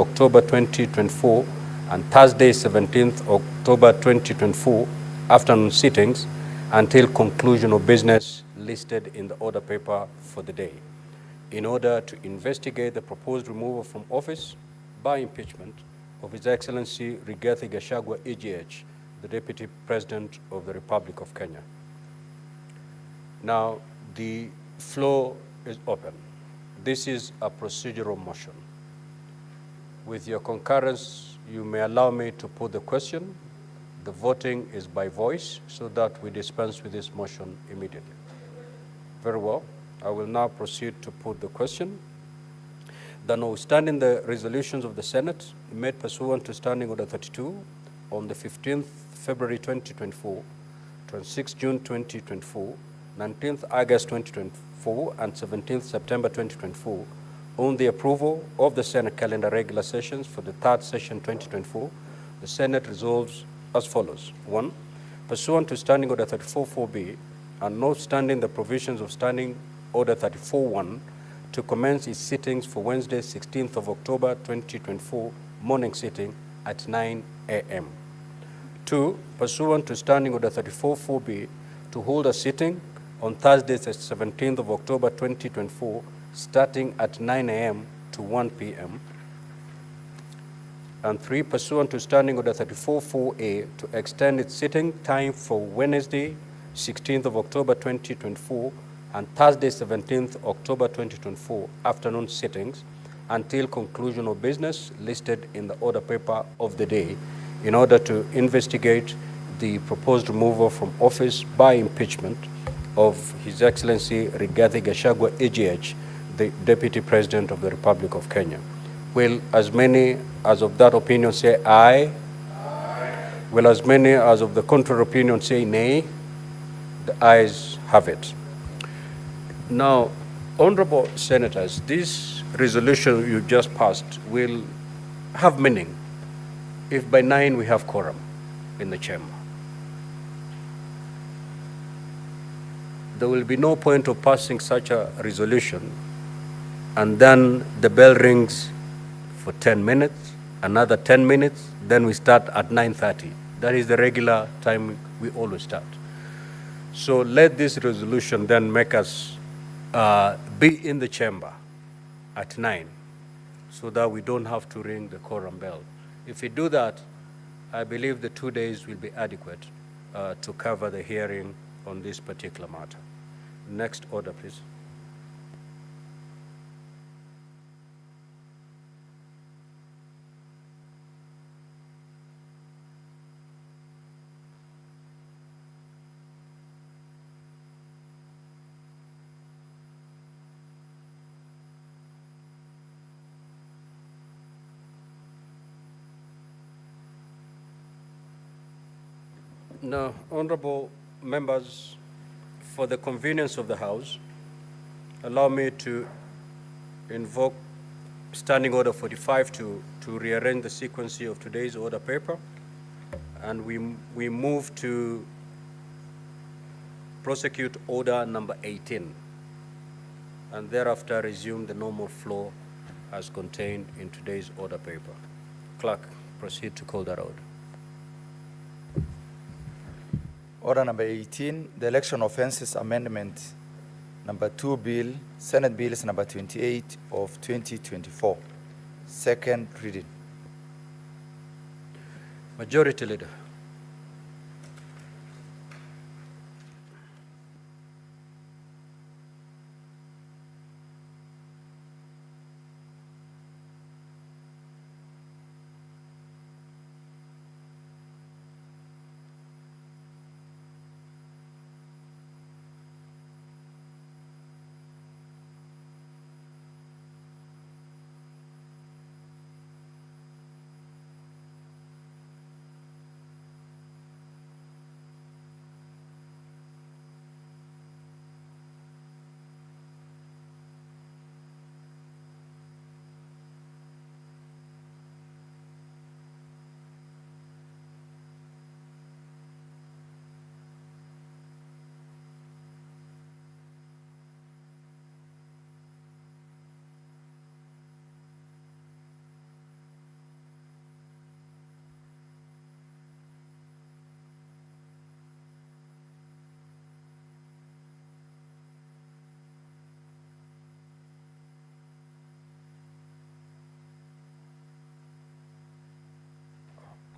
October 2024 and Thursday, 17th October 2024 afternoon sittings until conclusion of business listed in the order paper for the day, in order to investigate the proposed removal from office by impeachment of His Excellency Rigathi Gachagua, EGH, the Deputy President of the Republic of Kenya. Now, the floor is open. This is a procedural motion. With your concurrence, you may allow me to put the question. The voting is by voice, so that we dispense with this motion immediately. Very well. I will now proceed to put the question. That notwithstanding the resolutions of the Senate made pursuant to Standing Order 32 on the 15th February 2024, 26th June 2024, 19th August 2024, and 17th September 2024, on the approval of the Senate calendar regular sessions for the third session 2024, the Senate resolves as follows. 1. Pursuant to Standing Order 34.4b, and notwithstanding the provisions of Standing Order 34.1, to commence its sittings for Wednesday, 16th of October 2024, morning sitting at 9 a.m. 2. Pursuant to Standing Order 34.4b, to hold a sitting on Thursday, 17th of October 2024, starting at 9 a.m. to 1 p.m. And 3. Pursuant to Standing Order 34.4a, to extend its sitting time for Wednesday, 16th of October 2024, and Thursday, 17th October 2024, afternoon sittings until conclusion of business listed in the order paper of the day, in order to investigate the proposed removal from office by impeachment of His Excellency Rigathi Gachagua, EGH, the Deputy President of the Republic of Kenya. Will as many as of that opinion say aye? Aye. Will as many as of the contrary opinion say nay? The ayes have it. Now, honorable senators, this resolution you just passed will have meaning if by 9 we have quorum in the chamber. There will be no point of passing such a resolution and then the bell rings for 10 minutes, another 10 minutes, then we start at 9:30. That is the regular time we always start. So let this resolution then make us be in the chamber at 9 so that we don't have to ring the quorum bell. If we do that, I believe the 2 days will be adequate to cover the hearing on this particular matter. Next order, please. Now, honorable members, for the convenience of the House, allow me to invoke Standing Order 45 to rearrange the sequence of today's order paper, and we move to prosecute order number 18, and thereafter resume the normal flow as contained in today's order paper. Clerk, proceed to call that order. Order number 18, the Election Offences Amendment number 2 Bill, Senate Bills number 28 of 2024. Second reading. Majority Leader.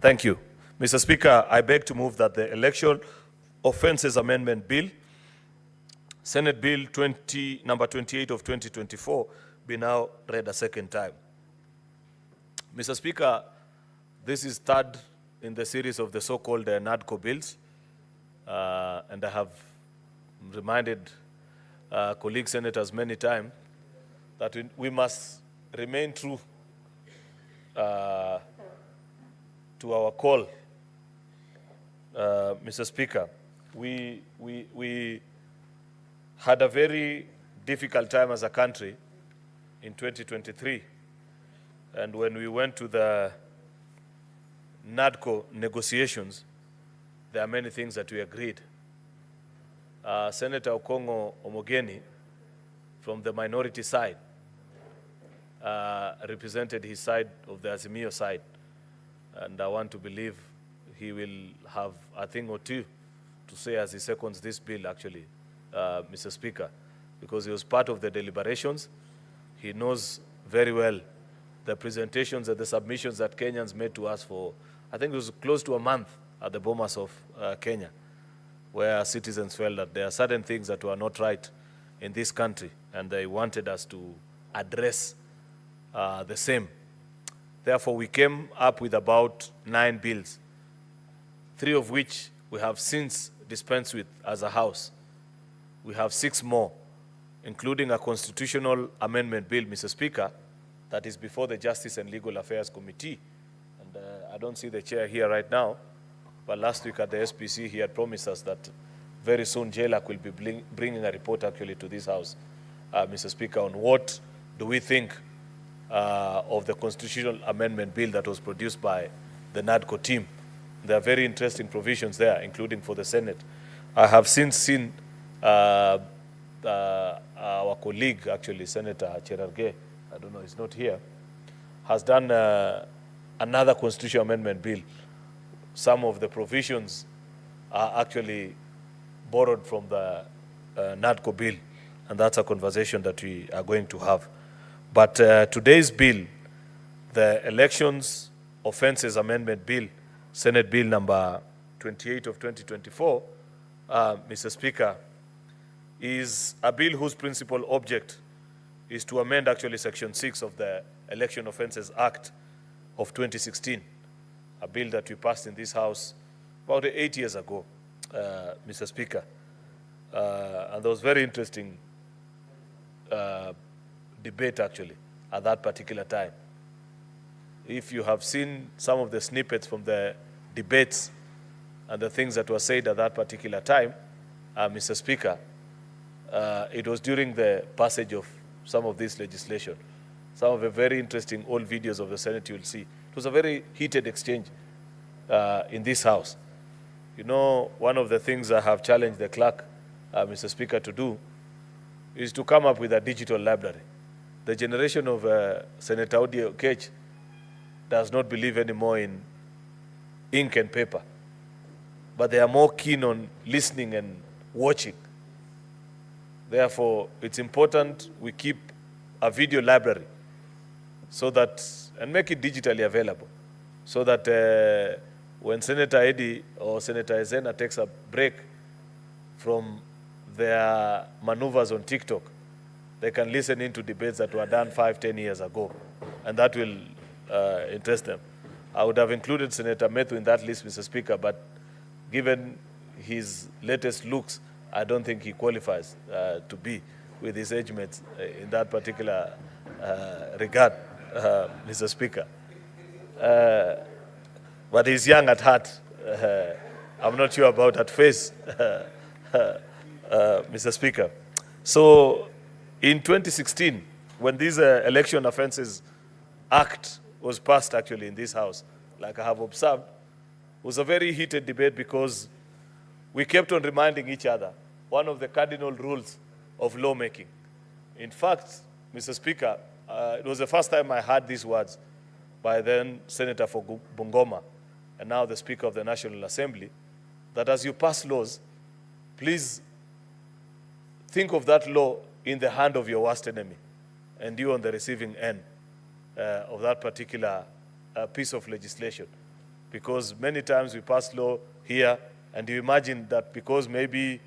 Thank you. Mr. Speaker, I beg to move that the Election Offences Amendment Bill, Senate Bill number 28 of 2024, be now read a second time. Mr. Speaker, this is third in the series of the so-called NADCO bills, and I have reminded colleague senators many times that we must remain true to our call. Mr. Speaker, we had a very difficult time as a country in 2023, and when we went to the NADCO negotiations, there are many things that we agreed. Senator Okongo Omogeni, from the minority side, represented his side of the Azimio side, and I want to believe he will have a thing or two to say as he seconds this bill, actually, Mr. Speaker, because he was part of the deliberations. He knows very well the presentations and the submissions that Kenyans made to us for, I think it was close to a month at the Bomas of Kenya, where citizens felt that there are certain things that were not right in this country, and they wanted us to address the same. Therefore, we came up with about 9 bills, 3 of which we have since dispensed with as a House. We have 6 more, including a constitutional amendment bill, Mr. Speaker, that is before the Justice and Legal Affairs Committee. And I don't see the chair here right now, but last week at the SPC, he had promised us that very soon JLAC will be bringing a report actually to this House, Mr. Speaker, on what do we think of the constitutional amendment bill that was produced by the NADCO team. There are very interesting provisions there, including for the Senate. I have since seen our colleague, actually, Senator Cherargei, I don't know, he's not here, has done another constitutional amendment bill. Some of the provisions are actually borrowed from the NADCO bill, and that's a conversation that we are going to have. But today's bill, the Elections Offences Amendment Bill, Senate Bill number 28 of 2024, Mr. Speaker, is a bill whose principal object is to amend actually Section 6 of the Election Offences Act of 2016, a bill that we passed in this House about 8 years ago, Mr. Speaker. And there was very interesting debate actually at that particular time. If you have seen some of the snippets from the debates and the things that were said at that particular time, Mr. Speaker, it was during the passage of some of this legislation. Some of the very interesting old videos of the Senate you will see. It was a very heated exchange in this House. You know, one of the things I have challenged the clerk, Mr. Speaker, to do is to come up with a digital library. The generation of Senator Odi Okech does not believe anymore in ink and paper, but they are more keen on listening and watching. Therefore, it's important we keep a video library so that, and make it digitally available, so that when Senator Eddie or Senator Ezena takes a break from their maneuvers on TikTok, they can listen into debates that were done 5-10 years ago, and that will interest them. I would have included Senator Methu in that list, Mr. Speaker, but given his latest looks, I don't think he qualifies to be with his age mates in that particular regard, Mr. Speaker. But he's young at heart. I'm not sure about that face, Mr. Speaker. So in 2016, when this Election Offences Act was passed actually in this House, like I have observed, it was a very heated debate because we kept on reminding each other one of the cardinal rules of lawmaking. In fact, Mr. Speaker, it was the first time I heard these words by then Senator for Bungoma and now the Speaker of the National Assembly, that as you pass laws, please think of that law in the hand of your worst enemy and you on the receiving end of that particular piece of legislation. because many times we pass law here, and you imagine that because maybe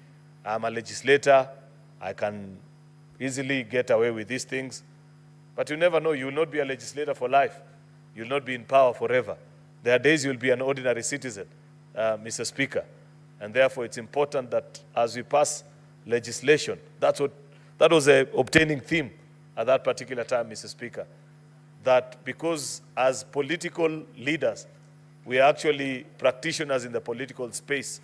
I'm a legislator, I can easily get away with these things. But you never know. You will not be a legislator for life. You will not be in power forever. There are days you will be an ordinary citizen, Mr. Speaker. And therefore, it's important that as we pass legislation, that was an obtaining theme at that particular time, Mr. Speaker, that because as political leaders, we are actually practitioners in the political space,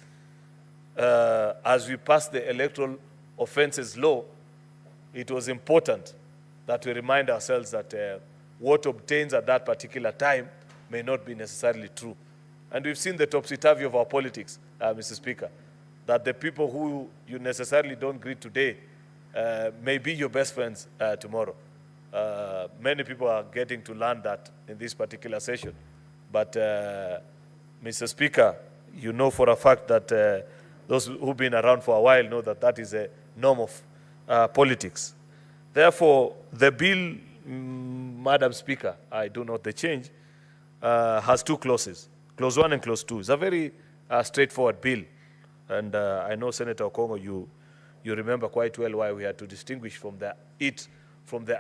as we pass the electoral offences law, it was important that we remind ourselves that what obtains at that particular time may not be necessarily true. And we've seen the topsy-turvy of our politics, Mr. Speaker, that the people who you necessarily don't greet today may be your best friends tomorrow. Many people are getting to learn that in this particular session. But, Mr. Speaker, you know for a fact that those who've been around for a while know that that is a norm of politics. Therefore, the bill, Madam Speaker, I do note the change, has two clauses, clause 1 and clause 2. It's a very straightforward bill. And I know, Senator Okongo, you remember quite well why we had to distinguish from the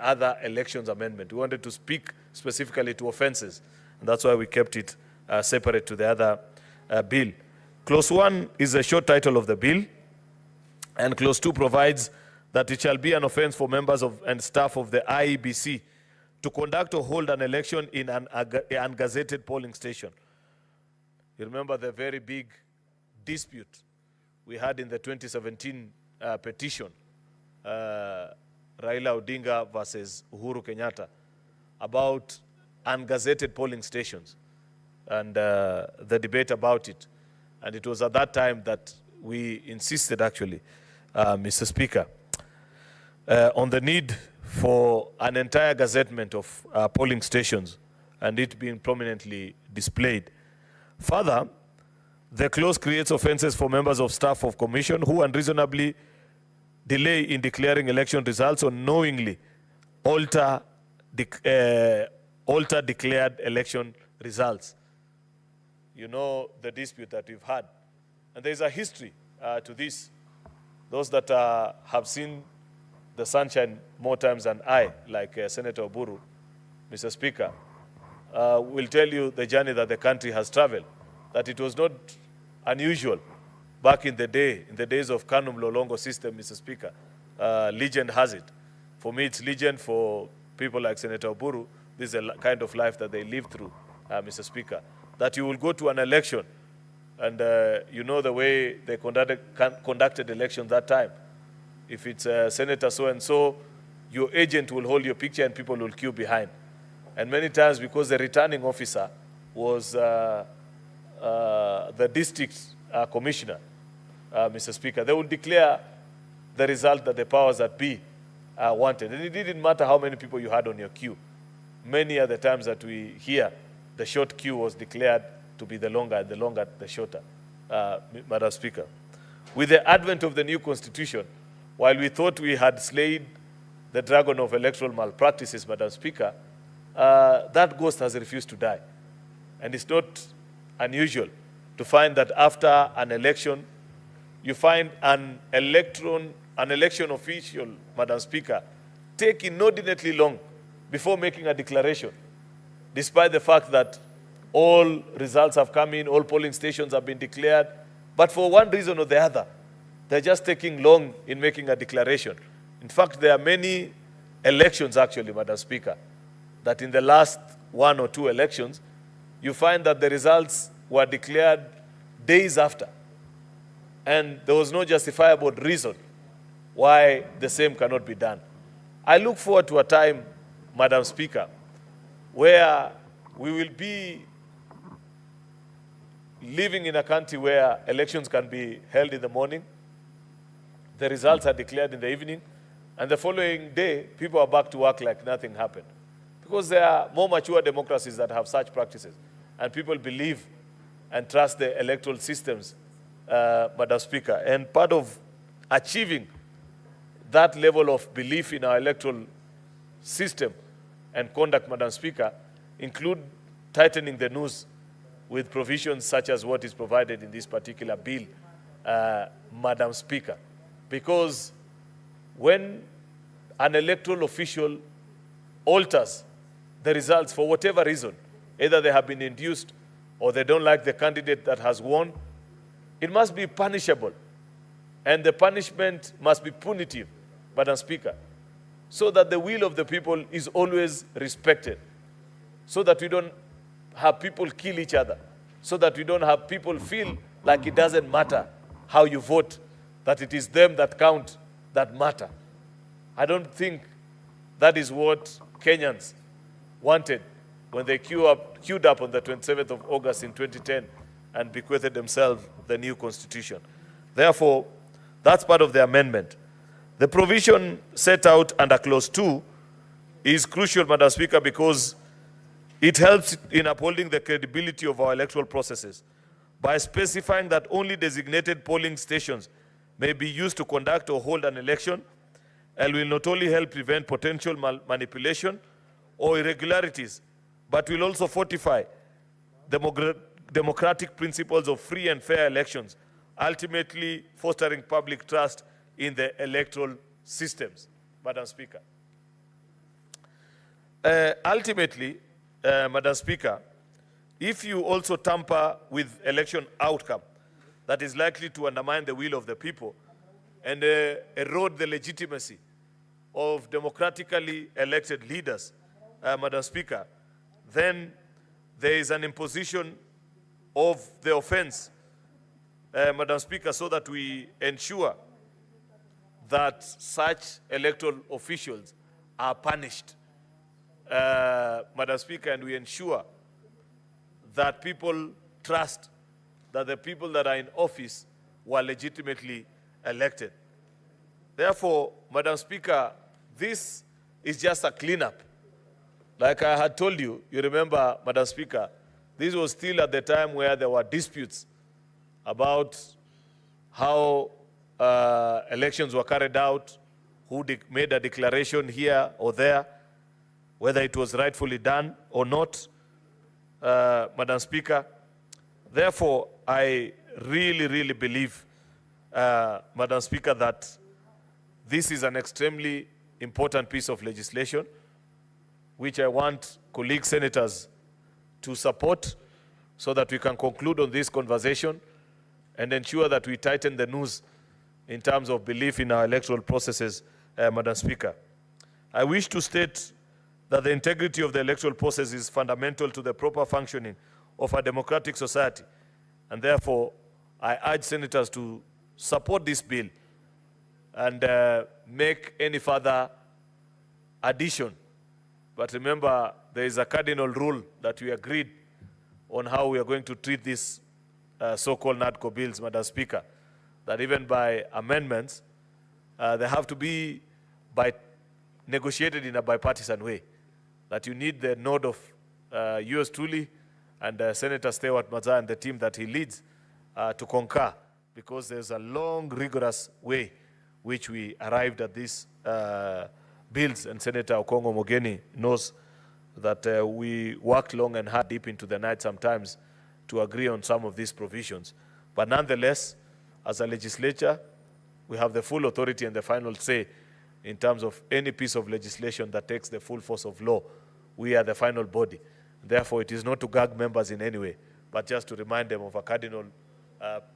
other elections amendment. We wanted to speak specifically to offenses, and that's why we kept it separate to the other bill. Clause 1 is a short title of the bill, and clause 2 provides that it shall be an offense for members and staff of the IEBC to conduct or hold an election in an ungazetted polling station. You remember the very big dispute we had in the 2017 petition, Raila Odinga versus Uhuru Kenyatta, about ungazetted polling stations and the debate about it. And it was at that time that we insisted, actually, Mr. Speaker, on the need for an entire gazettement of polling stations and it being prominently displayed. Further, the clause creates offenses for members of staff of commission who unreasonably delay in declaring election results or knowingly alter declared election results. You know the dispute that we've had. And there's a history to this. Those that have seen the sunshine more times than I, like Senator Oburu, Mr. Speaker, will tell you the journey that the country has traveled, that it was not unusual back in the days of Kanum Lolongo system, Mr. Speaker. Legend has it. For me, it's legend. For people like Senator Oburu, this is a kind of life that they live through, Mr. Speaker, that you will go to an election and you know the way they conducted elections that time. If it's Senator so-and-so, your agent will hold your picture and people will queue behind. And many times, because the returning officer was the district commissioner, Mr. Speaker, they would declare the result that the powers that be wanted. And it didn't matter how many people you had on your queue. Many are the times that we hear the short queue was declared to be the longer, and the longer, the shorter, Madam Speaker. With the advent of the new constitution, while we thought we had slayed the dragon of electoral malpractices, Madam Speaker, that ghost has refused to die. And it's not unusual to find that after an election, you find an election official, Madam Speaker, take inordinately long before making a declaration, despite the fact that all results have come in, all polling stations have been declared, but for one reason or the other, they're just taking long in making a declaration. In fact, there are many elections, actually, Madam Speaker, that in the last 1 or 2 elections, you find that the results were declared days after. And there was no justifiable reason why the same cannot be done. I look forward to a time, Madam Speaker, where we will be living in a country where elections can be held in the morning, the results are declared in the evening, and the following day, people are back to work like nothing happened. Because there are more mature democracies that have such practices, and people believe and trust the electoral systems, Madam Speaker. And part of achieving that level of belief in our electoral system and conduct, Madam Speaker, include tightening the noose with provisions such as what is provided in this particular bill, Madam Speaker. Because when an electoral official alters the results for whatever reason, either they have been induced or they don't like the candidate that has won, it must be punishable. And the punishment must be punitive, Madam Speaker, so that the will of the people is always respected, so that we don't have people kill each other, so that we don't have people feel like it doesn't matter how you vote, that it is them that count, that matter. I don't think that is what Kenyans wanted when they queued up on the 27th of August in 2010 and bequeathed themselves the new constitution. Therefore, that's part of the amendment. The provision set out under Clause 2 is crucial, Madam Speaker, because it helps in upholding the credibility of our electoral processes by specifying that only designated polling stations may be used to conduct or hold an election, and will not only help prevent potential manipulation or irregularities, but will also fortify democratic principles of free and fair elections, ultimately fostering public trust in the electoral systems, Madam Speaker. Ultimately, Madam Speaker, if you also tamper with election outcome that is likely to undermine the will of the people and erode the legitimacy of democratically elected leaders, Madam Speaker, then there is an imposition of the offense, Madam Speaker, so that we ensure that such electoral officials are punished, Madam Speaker, and we ensure that people trust that the people that are in office were legitimately elected. Therefore, Madam Speaker, this is just a cleanup. Like I had told you, you remember, Madam Speaker, this was still at the time where there were disputes about how elections were carried out, who made a declaration here or there, whether it was rightfully done or not, Madam Speaker. Therefore, I really believe, Madam Speaker, that this is an extremely important piece of legislation, which I want colleague senators to support so that we can conclude on this conversation and ensure that we tighten the noose in terms of belief in our electoral processes, Madam Speaker. I wish to state that the integrity of the electoral process is fundamental to the proper functioning of a democratic society, and therefore I urge senators to support this bill and make any further addition. But remember, there is a cardinal rule that we agreed on how we are going to treat these so-called NADCO bills, Madam Speaker, that even by amendments, they have to be negotiated in a bipartisan way, that you need the nod of yours truly and Senator Stewart Maza and the team that he leads to concur, because there's a long, rigorous way which we arrived at these bills, and Senator Okongo Mogeni knows that we worked long and hard deep into the night sometimes to agree on some of these provisions. But nonetheless, as a legislature, we have the full authority and the final say in terms of any piece of legislation that takes the full force of law. We are the final body. Therefore, it is not to gag members in any way, but just to remind them of a cardinal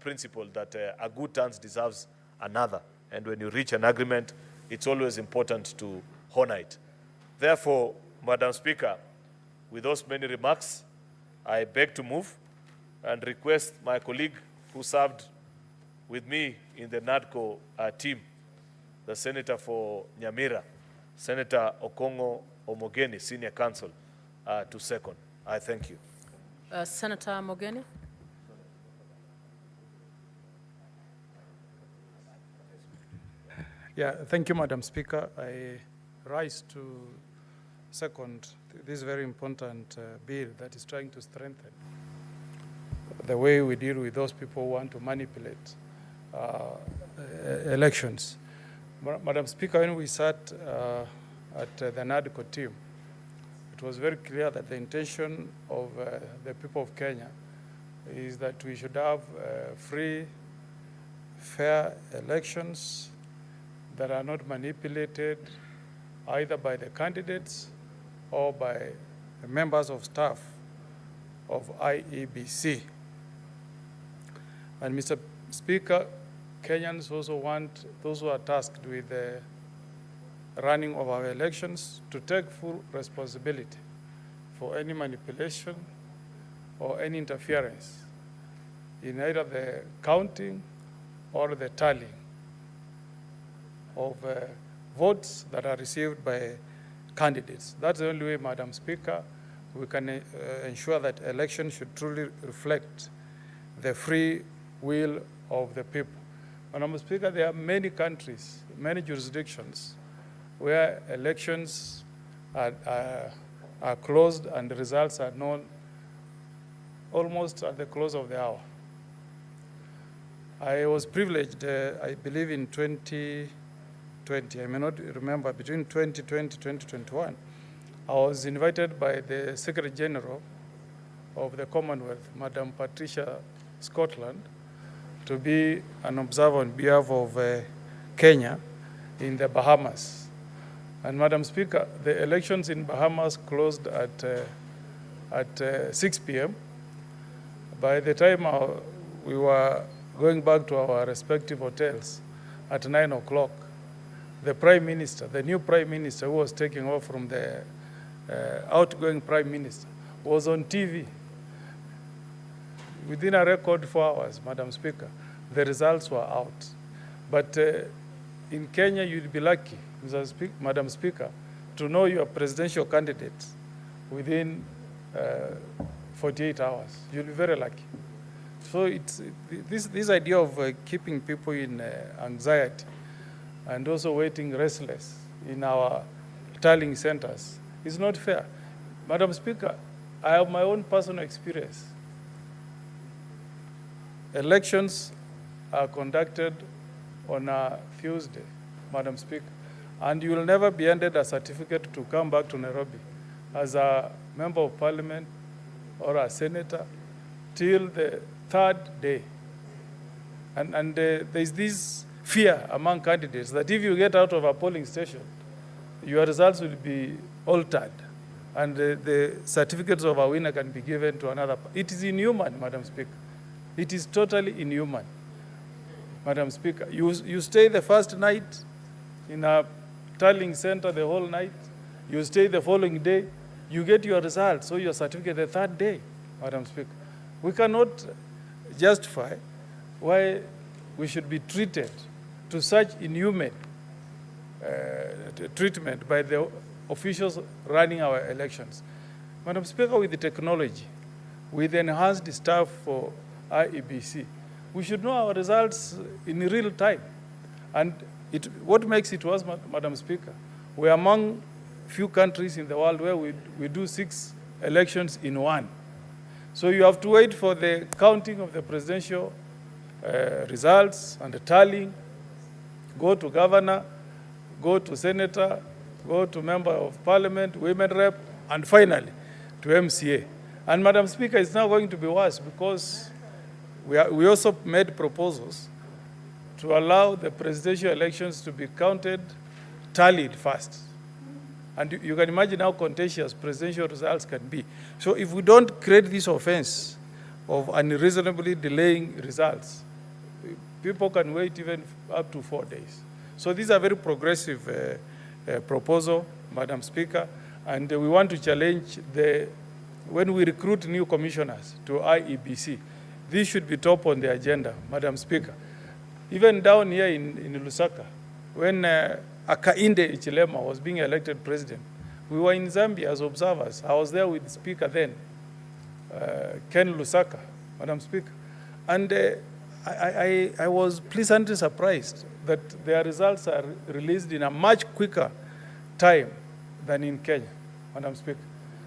principle that a good turn deserves another. And when you reach an agreement, it's always important to honor it. Therefore, Madam Speaker, with those many remarks, I beg to move and request my colleague who served with me in the NADCO team, the Senator for Nyamira, Senator Okongo Omogeni, Senior Counsel, to second. I thank you. Senator Mogeni. Yeah, thank you, Madam Speaker. I rise to second this very important bill that is trying to strengthen the way we deal with those people who want to manipulate elections. Madam Speaker, when we sat at the NADCO team, it was very clear that the intention of the people of Kenya is that we should have free, fair elections that are not manipulated either by the candidates or by the members of staff of IEBC. And Mr. Speaker, Kenyans also want those who are tasked with the running of our elections to take full responsibility for any manipulation or any interference in either the counting or the tallying of votes that are received by candidates. That's the only way, Madam Speaker, we can ensure that elections should truly reflect the free will of the people. Madam Speaker, there are many countries, many jurisdictions where elections are closed and the results are known almost at the close of the hour. I was privileged, I believe in 2020, I may not remember, between 2020 and 2021, I was invited by the Secretary General of the Commonwealth, Madam Patricia Scotland, to be an observer on behalf of Kenya in the Bahamas. And Madam Speaker, the elections in Bahamas closed at 6 p.m. By the time we were going back to our respective hotels at 9 o'clock, the Prime Minister, the new Prime Minister who was taking off from the outgoing Prime Minister, was on TV. Within a record 4 hours, Madam Speaker, the results were out. But in Kenya, you'd be lucky, Madam Speaker, to know your presidential candidate within 48 hours. You'll be very lucky. So it's this idea of keeping people in anxiety and also waiting restless in our tallying centers is not fair. Madam Speaker, I have my own personal experience. Elections are conducted on a Tuesday, Madam Speaker, and you will never be handed a certificate to come back to Nairobi as a member of parliament or a senator till the third day. And there's this fear among candidates that if you get out of a polling station, your results will be altered and the certificates of a winner can be given to another. It is inhuman, Madam Speaker. It is totally inhuman, Madam Speaker. You stay the first night in a tallying center the whole night. You stay the following day. You get your results, so your certificate the third day, Madam Speaker. We cannot justify why we should be treated to such inhuman treatment by the officials running our elections. Madam Speaker, with the technology, with enhanced staff for IEBC, we should know our results in real time. And what makes it worse, Madam Speaker, we're among few countries in the world where we do 6 elections in one. So you have to wait for the counting of the presidential results and the tallying, go to governor, go to senator, go to member of parliament, women rep, and finally to MCA. And Madam Speaker, it's now going to be worse because we also made proposals to allow the presidential elections to be counted, tallied first. And you can imagine how contentious presidential results can be. So if we don't create this offense of unreasonably delaying results, people can wait even up to 4 days. So these are very progressive proposal, Madam Speaker, and we want to challenge when we recruit new commissioners to IEBC, this should be top on the agenda, Madam Speaker. Even down here in Lusaka, when Akainde Ichilema was being elected president, we were in Zambia as observers. I was there with the speaker then, Ken Lusaka, Madam Speaker. And I was pleasantly surprised that their results are released in a much quicker time than in Kenya, Madam Speaker.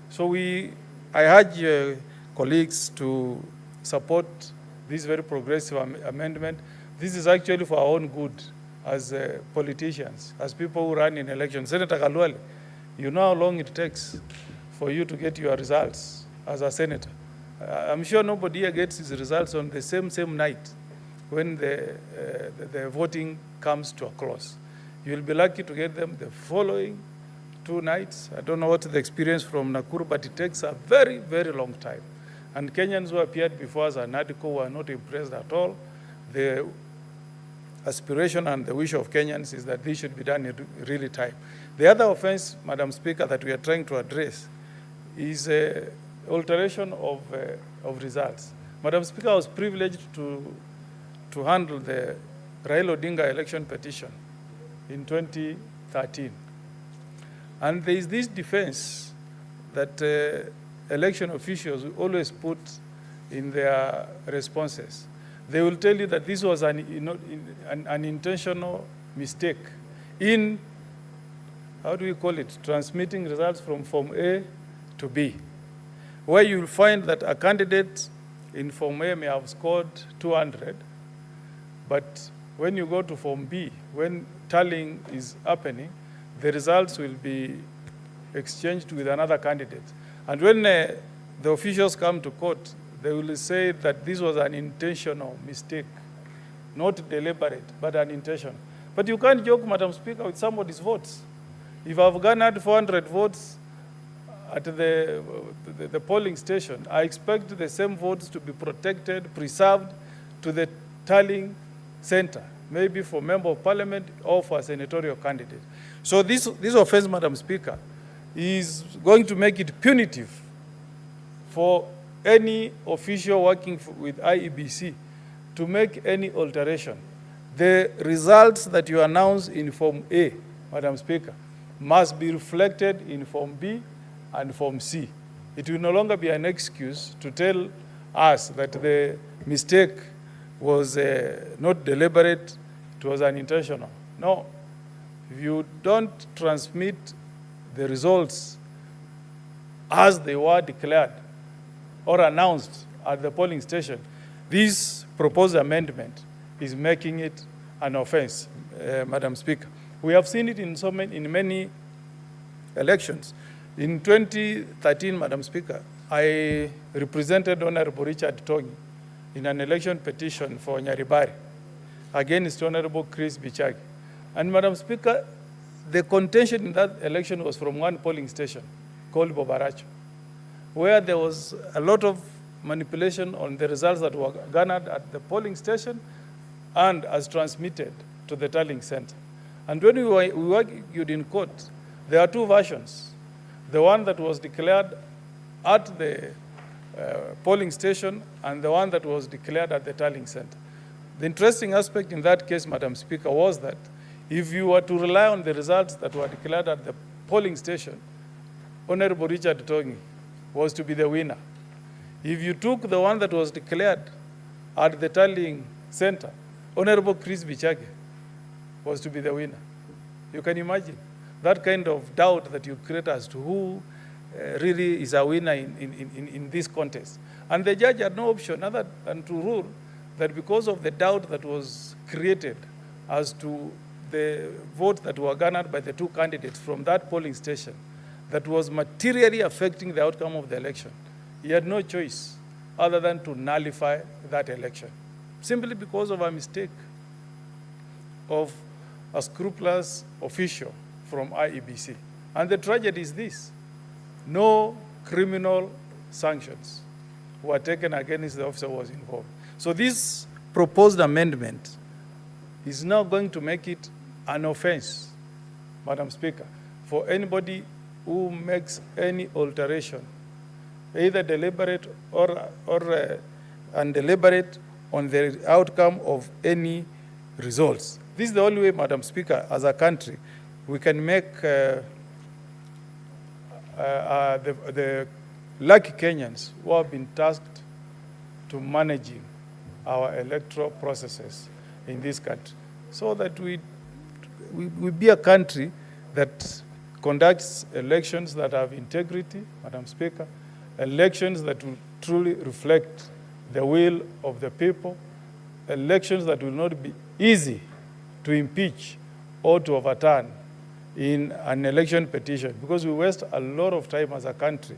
So I urge colleagues to support this very progressive amendment. This is actually for our own good as politicians, as people who run in elections. Senator Kalwale, you know how long it takes for you to get your results as a senator. I'm sure nobody here gets his results on the same night when the voting comes to a close. You'll be lucky to get them the following 2 nights. I don't know what the experience from Nakuru, but it takes a very, very long time. And Kenyans who appeared before us and Nadiko were not impressed at all. The aspiration and the wish of Kenyans is that this should be done in really time. The other offense, Madam Speaker, that we are trying to address is alteration of results. Madam Speaker, I was privileged to handle the Raila Odinga election petition in 2013. And there is this defense that election officials will always put in their responses. They will tell you that this was an intentional mistake in, how do we call it, transmitting results from Form A to B, where you'll find that a candidate in Form A may have scored 200, but when you go to Form B, when tallying is happening, the results will be exchanged with another candidate. And when the officials come to court, they will say that this was an intentional mistake, not deliberate, but an intention. But you can't joke, Madam Speaker, with somebody's votes. If I've garnered 400 votes at the polling station, I expect the same votes to be protected, preserved to the tallying center, maybe for member of parliament or for a senatorial candidate. So this offense, Madam Speaker, is going to make it punitive for any official working with IEBC to make any alteration. The results that you announce in Form A, Madam Speaker, must be reflected in Form B and Form C. It will no longer be an excuse to tell us that the mistake was not deliberate, it was unintentional. No. If you don't transmit the results as they were declared or announced at the polling station, this proposed amendment is making it an offense, Madam Speaker. We have seen it in many elections. In 2013, Madam Speaker, I represented Honorable Richard Tongi in an election petition for Nyaribari against Honorable Chris Bichagi. And Madam Speaker, the contention in that election was from one polling station called Bobaracho, where there was a lot of manipulation on the results that were garnered at the polling station and as transmitted to the tallying center. And when we argued in court, there are two versions. The one that was declared at the polling station and the one that was declared at the tallying center. The interesting aspect in that case, Madam Speaker, was that if you were to rely on the results that were declared at the polling station, Honorable Richard Tongi was to be the winner. If you took the one that was declared at the tallying center, Honorable Chris Bichagi was to be the winner. You can imagine that kind of doubt that you create as to who really is a winner in this contest. And the judge had no option other than to rule that because of the doubt that was created as to the votes that were garnered by the two candidates from that polling station that was materially affecting the outcome of the election, he had no choice other than to nullify that election, simply because of a mistake of a scrupulous official from IEBC. And the tragedy is this: no criminal sanctions were taken against the officer who was involved. So this proposed amendment is now going to make it an offense, Madam Speaker, for anybody who makes any alteration, either deliberate or undeliberate, on the outcome of any results. This is the only way, Madam Speaker, as a country, we can make the lucky Kenyans who have been tasked to managing our electoral processes in this country, so that we be a country that conducts elections that have integrity, Madam Speaker, elections that will truly reflect the will of the people, elections that will not be easy to impeach or to overturn in an election petition, because we waste a lot of time as a country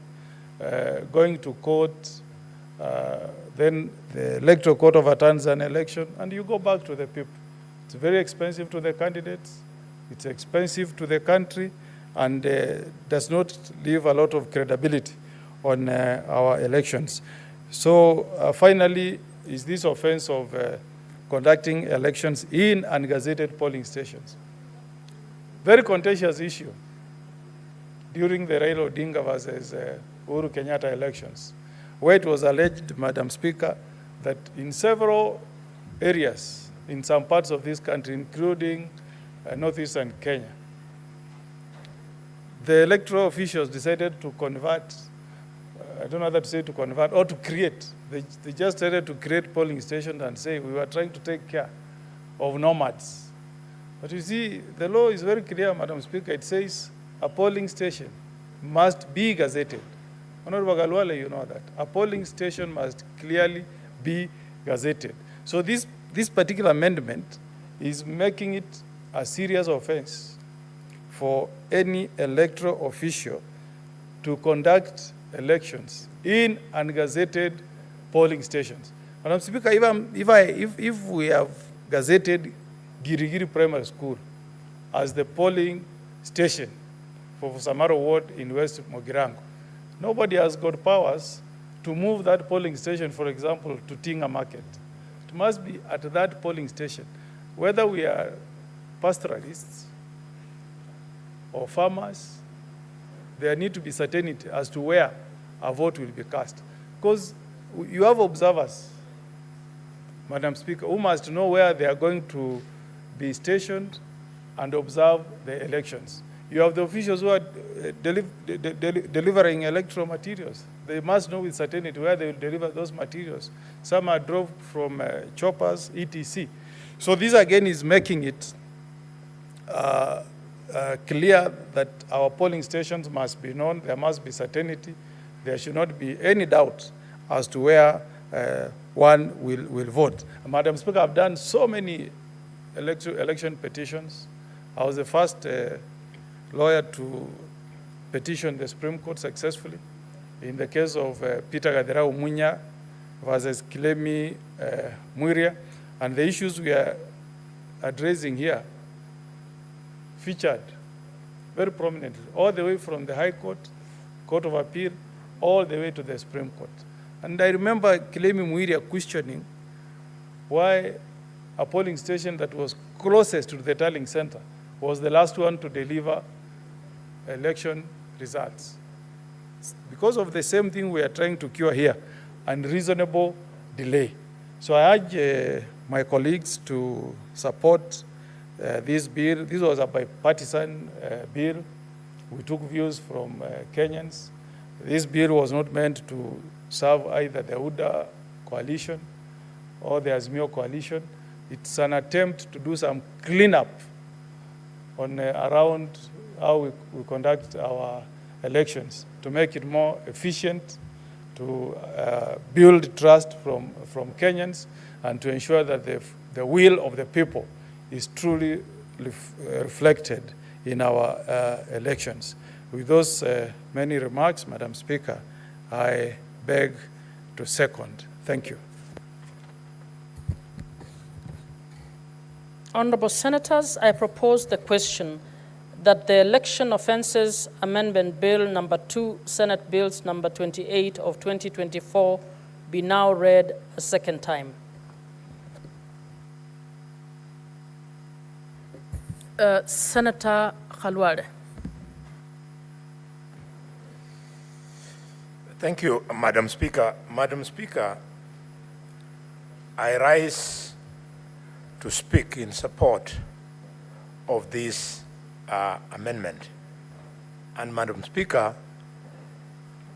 going to court Then the electoral court overturns an election, and you go back to the people. It's very expensive to the candidates, it's expensive to the country, and does not leave a lot of credibility on our elections. So finally, is this offense of conducting elections in ungazetted polling stations. Very contentious issue during the Raila Odinga versus Uhuru Kenyatta elections, where it was alleged, Madam Speaker, that in several areas, in some parts of this country, including northeastern Kenya, the electoral officials decided to convert, I don't know whether to say to convert or to create. They just started to create polling stations and say we were trying to take care of nomads. But you see, the law is very clear, Madam Speaker. It says a polling station must be gazetted. Honorable Galwale, you know that. A polling station must clearly be gazetted. So this particular amendment is making it a serious offense for any electoral official to conduct elections in ungazetted polling stations. Madam Speaker, if we have gazetted Girigiri Primary School as the polling station for Samaro Ward in West Mogirango, nobody has got powers to move that polling station, for example, to Tinga Market. It must be at that polling station. Whether we are pastoralists or farmers, there need to be certainty as to where a vote will be cast. Because you have observers, Madam Speaker, who must know where they are going to be stationed and observe the elections. You have the officials who are delivering electoral materials. They must know with certainty where they will deliver those materials. Some are drove from choppers, etc. So this again is making it clear that our polling stations must be known. There must be certainty. There should not be any doubt as to where one will vote. Madam Speaker, I've done so many election petitions. I was the first lawyer to petition the Supreme Court successfully in the case of Peter Gathera Umunya versus Kilemi Mwiria. And the issues we are addressing here featured very prominently, all the way from the High Court, Court of Appeal, all the way to the Supreme Court. And I remember Kilemi Mwiria questioning why a polling station that was closest to the tallying center was the last one to deliver election results. Because of the same thing we are trying to cure here, unreasonable delay. So I urge my colleagues to support this bill. This was a bipartisan bill. We took views from Kenyans. This bill was not meant to serve either the UDA coalition or the Azimio coalition. It's an attempt to do some cleanup on around how we conduct our elections, to make it more efficient, to build trust from Kenyans, and to ensure that the will of the people is truly reflected in our elections. With those many remarks, Madam Speaker, I beg to second. Thank you. Honorable Senators, I propose the question that the Election Offences Amendment Bill number 2, Senate Bills number 28 of 2024 be now read a second time. Senator Khalwale. Thank you, Madam Speaker. Madam Speaker, I rise to speak in support of this amendment. And Madam Speaker,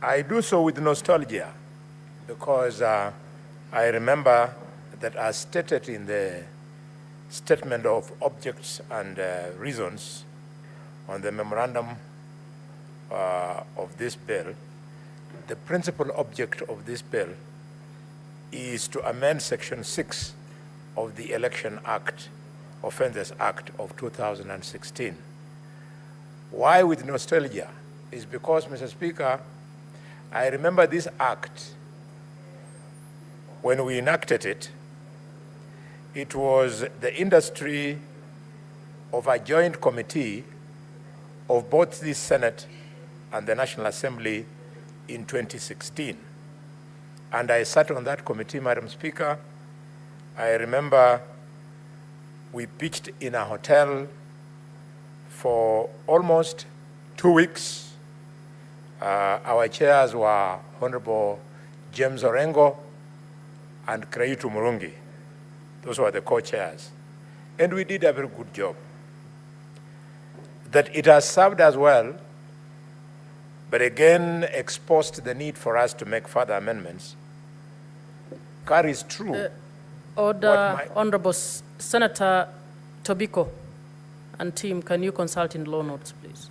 I do so with nostalgia because I remember that as stated in the statement of objects and reasons on the memorandum of this bill, the principal object of this bill is to amend Section 6 of the Election Act, Offences Act of 2016. Why with nostalgia? Is because, Mr. Speaker, I remember this act when we enacted it, it was the industry of a joint committee of both the Senate and the National Assembly in 2016. And I sat on that committee, Madam Speaker. I remember we pitched in a hotel for almost 2 weeks. Our chairs were Honorable James Orengo and Kreitu Murungi. Those were the co-chairs. And we did a very good job. That it has served us well, but again exposed the need for us to make further amendments, carries true. Order, Honorable Senator Tobiko and team, can you consult in law notes, please?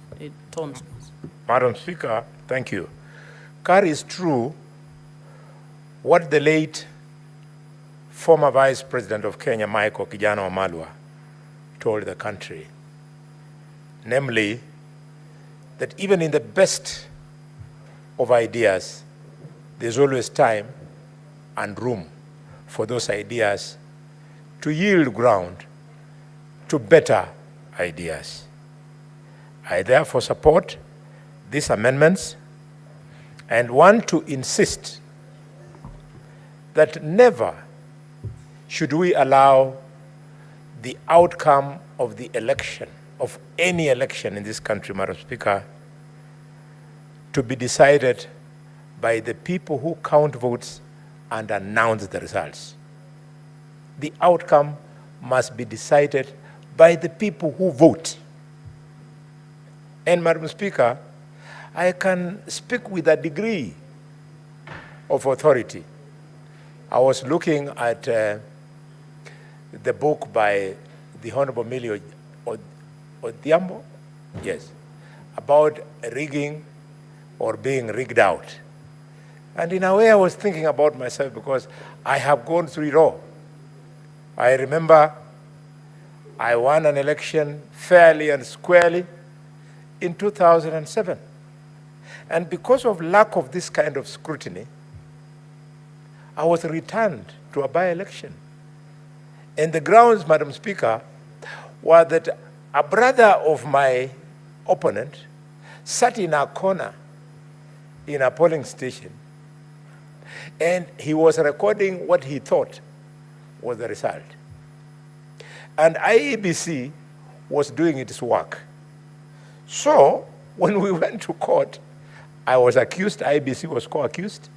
Tones, please. Madam Speaker, thank you. Carries true what the late former Vice President of Kenya, Michael Kijana Wamalwa, told the country, namely, that even in the best of ideas, there's always time and room for those ideas to yield ground to better ideas. I therefore support these amendments and want to insist that never should we allow the outcome of the election, of any election in this country, Madam Speaker, to be decided by the people who count votes and announce the results. The outcome must be decided by the people who vote. And Madam Speaker, I can speak with a degree of authority. I was looking at the book by the Honorable Millie Odhiambo, yes, about rigging or being rigged out. And in a way I was thinking about myself because I have gone through it all. I remember I won an election fairly and squarely in 2007. And because of lack of this kind of scrutiny, I was returned to a by-election. And the grounds, Madam Speaker, were that a brother of my opponent sat in a corner in a polling station, and he was recording what he thought was the result. And IEBC was doing its work. So when we went to court, I was accused, IEBC was co-accused,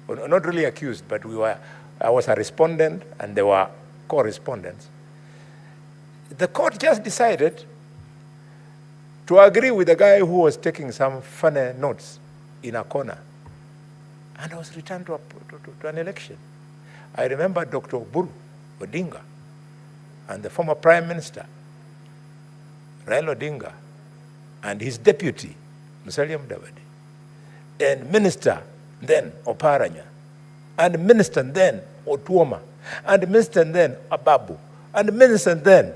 well, not really accused, but I was a respondent and they were co-respondents. The court just decided to agree with the guy who was taking some funny notes in a corner. And I was returned to an election. I remember Dr. Oburu Odinga and the former Prime Minister, Raila Odinga, and his deputy, Musalia Mudavadi, and Minister then Oparanya, and Minister then Otuoma, and Minister then Ababu, and Minister then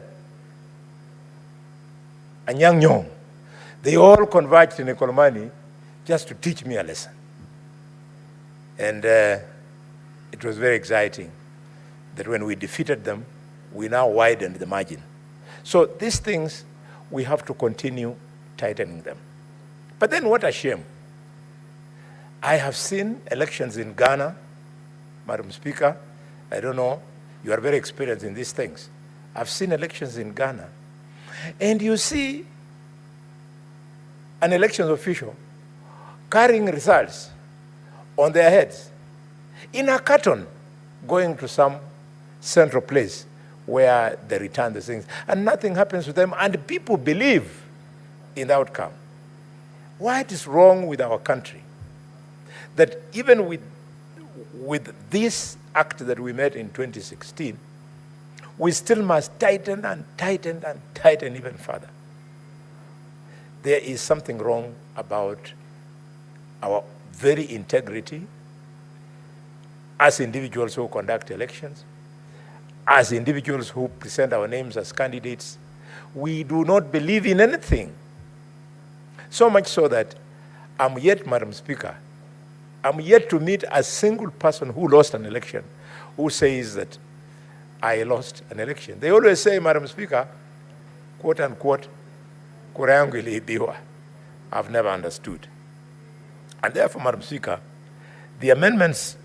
Anyang' Nyong'o. They all converged in Ekolomani just to teach me a lesson. And it was very exciting that when we defeated them, we now widened the margin. So these things, we have to continue tightening them. But then what a shame. I have seen elections in Ghana, Madam Speaker. I don't know, you are very experienced in these things. I've seen elections in Ghana, and you see an elections official carrying results on their heads in a carton, going to some central place where they return the things, and nothing happens to them, and people believe in the outcome. What is wrong with our country? That even with this act that we made in 2016, we still must tighten and tighten and tighten even further. There is something wrong about our very integrity as individuals who conduct elections, as individuals who present our names as candidates. We do not believe in anything. So much so that I'm yet, Madam Speaker, I'm yet to meet a single person who lost an election who says that I lost an election. They always say, Madam Speaker, quote unquote, kura yangu iliibiwa. I've never understood. And therefore, Madam Speaker, the amendments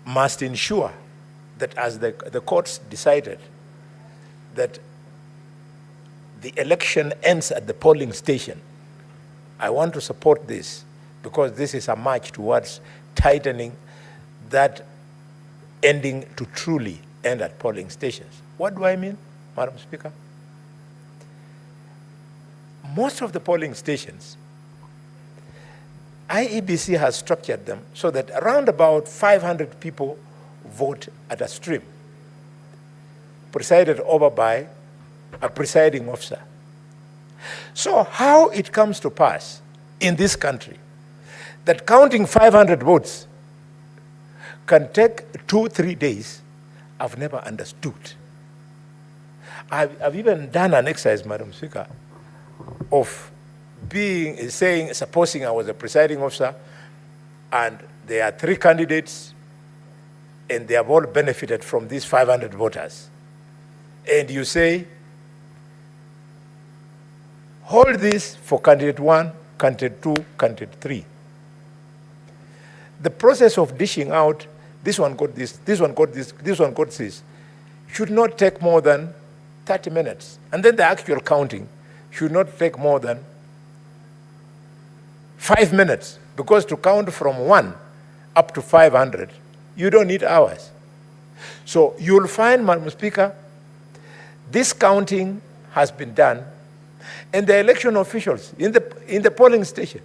must ensure that as the courts decided that the election ends at the polling station, I want to support this because this is a march towards tightening that ending to truly end at polling stations. What do I mean, Madam Speaker? Most of the polling stations, IEBC has structured them so that around about 500 people vote at a stream, presided over by a presiding officer. So how it comes to pass in this country that counting 500 votes can take 2-3 days, I've never understood. I've even done an exercise, Madam Speaker, of supposing I was a presiding officer and there are 3 candidates and they have all benefited from these 500 voters. And you say, hold this for candidate 1, candidate 2, candidate 3. The process of dishing out, this one got this, this one got this, this one got this, should not take more than 30 minutes. And then the actual counting should not take more than 5 minutes, because to count from 1 up to 500, you don't need hours. So you'll find, Madam Speaker, this counting has been done, and the election officials in the polling station,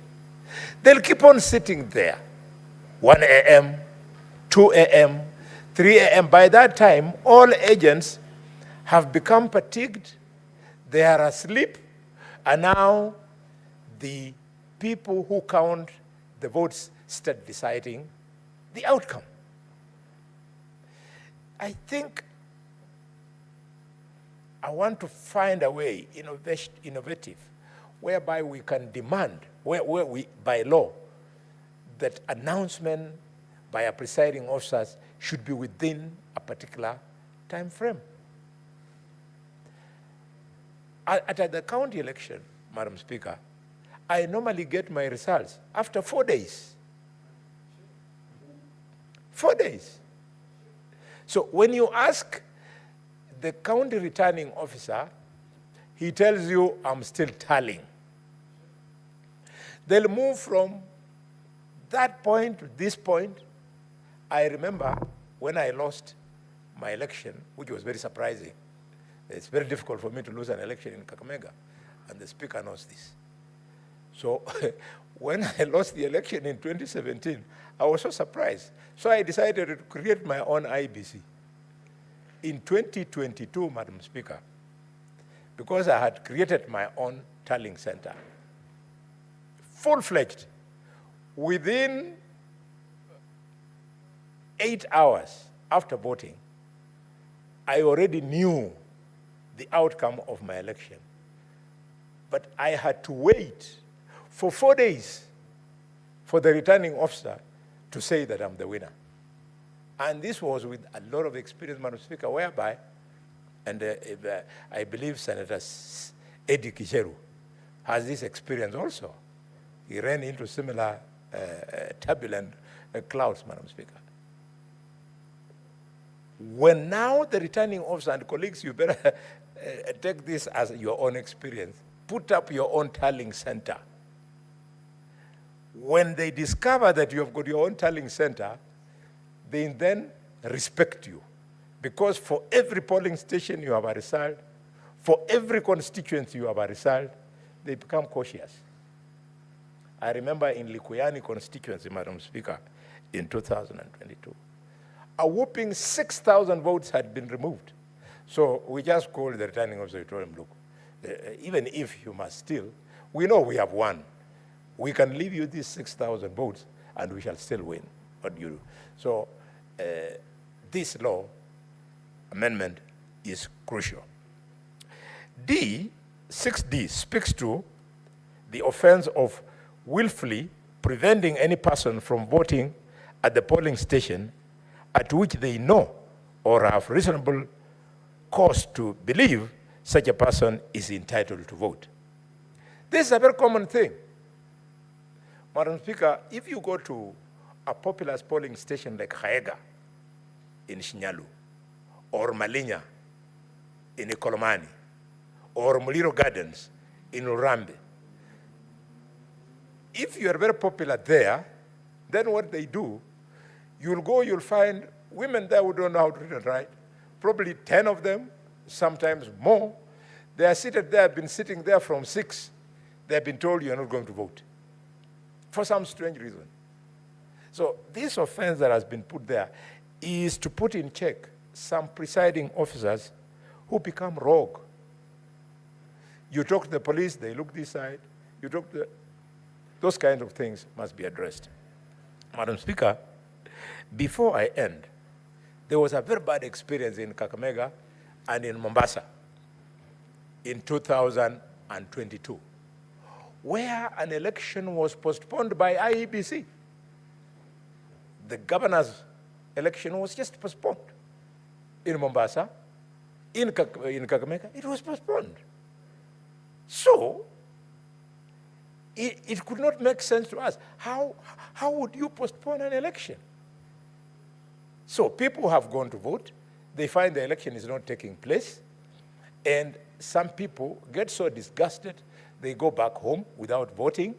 they'll keep on sitting there, 1 a.m., 2 a.m., 3 a.m. By that time, all agents have become fatigued, they are asleep, and now the people who count the votes start deciding the outcome. I think I want to find a way, innovative, whereby we can demand, where we, by law, that announcement by our presiding officers should be within a particular time frame. At the county election, Madam Speaker, I normally get my results after 4 days. 4 days. So when you ask the county returning officer, he tells you, I'm still tallying. They'll move from that point to this point. I remember when I lost my election, which was very surprising. It's very difficult for me to lose an election in Kakamega, and the speaker knows this. So when I lost the election in 2017, I was so surprised. So I decided to create my own IBC. In 2022, Madam Speaker, because I had created my own tallying center, full-fledged, within 8 hours after voting, I already knew the outcome of my election. But I had to wait for 4 days for the returning officer to say that I'm the winner. And this was with a lot of experience, Madam Speaker, whereby, and I believe Senator Eddie Kijeru has this experience also. He ran into similar turbulent clouds, Madam Speaker. When now the returning officer, and colleagues, you better take this as your own experience, put up your own tallying center. When they discover that you have got your own tallying center, they then respect you. Because for every polling station you have a result, for every constituency you have a result, they become cautious. I remember in Likuyani constituency, Madam Speaker, in 2022, a whooping 6,000 votes had been removed. So we just called the returning officer and told him, look, even if you must steal, we know we have won. We can leave you these 6,000 votes and we shall still win. What do you do? So this law amendment is crucial. 6D speaks to the offense of willfully preventing any person from voting at the polling station at which they know or have reasonable cause to believe such a person is entitled to vote. This is a very common thing. Madam Speaker, if you go to a populous polling station like Gachagua in Shinyalu, or Malinya in Ikolomani, or Muliro Gardens in Urambe, if you are very popular there, then what they do, you'll go, you'll find women there who don't know how to read and write, probably 10 of them, sometimes more. They are seated there, been sitting there from 6. They've been told you're not going to vote for some strange reason. So this offense that has been put there is to put in check some presiding officers who become rogue. You talk to the police, they look this side. You talk to those kinds of things must be addressed. Madam Speaker, before I end, there was a very bad experience in Kakamega and in Mombasa in 2022, where an election was postponed by IEBC. The governor's election was just postponed. In Mombasa, in Kakamega, it was postponed. So, it could not make sense to us. How would you postpone an election? So people have gone to vote. They find the election is not taking place. And some people get so disgusted, they go back home without voting.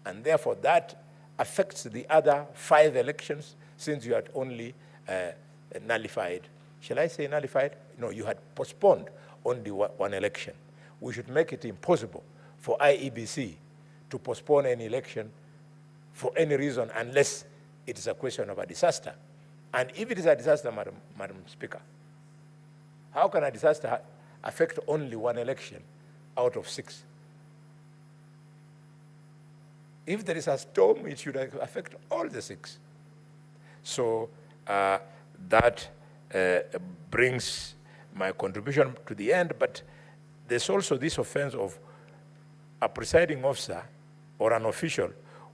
And therefore, that affects the other 5 elections, since you had only nullified. Shall I say nullified? No, you had postponed only one election. We should make it impossible for IEBC to postpone any election for any reason unless it is a question of a disaster. And if it is a disaster, Madam Speaker, how can a disaster affect only one election out of 6? If there is a storm, it should affect all the 6. So that brings my contribution to the end, but there's also this offense of a presiding officer or an official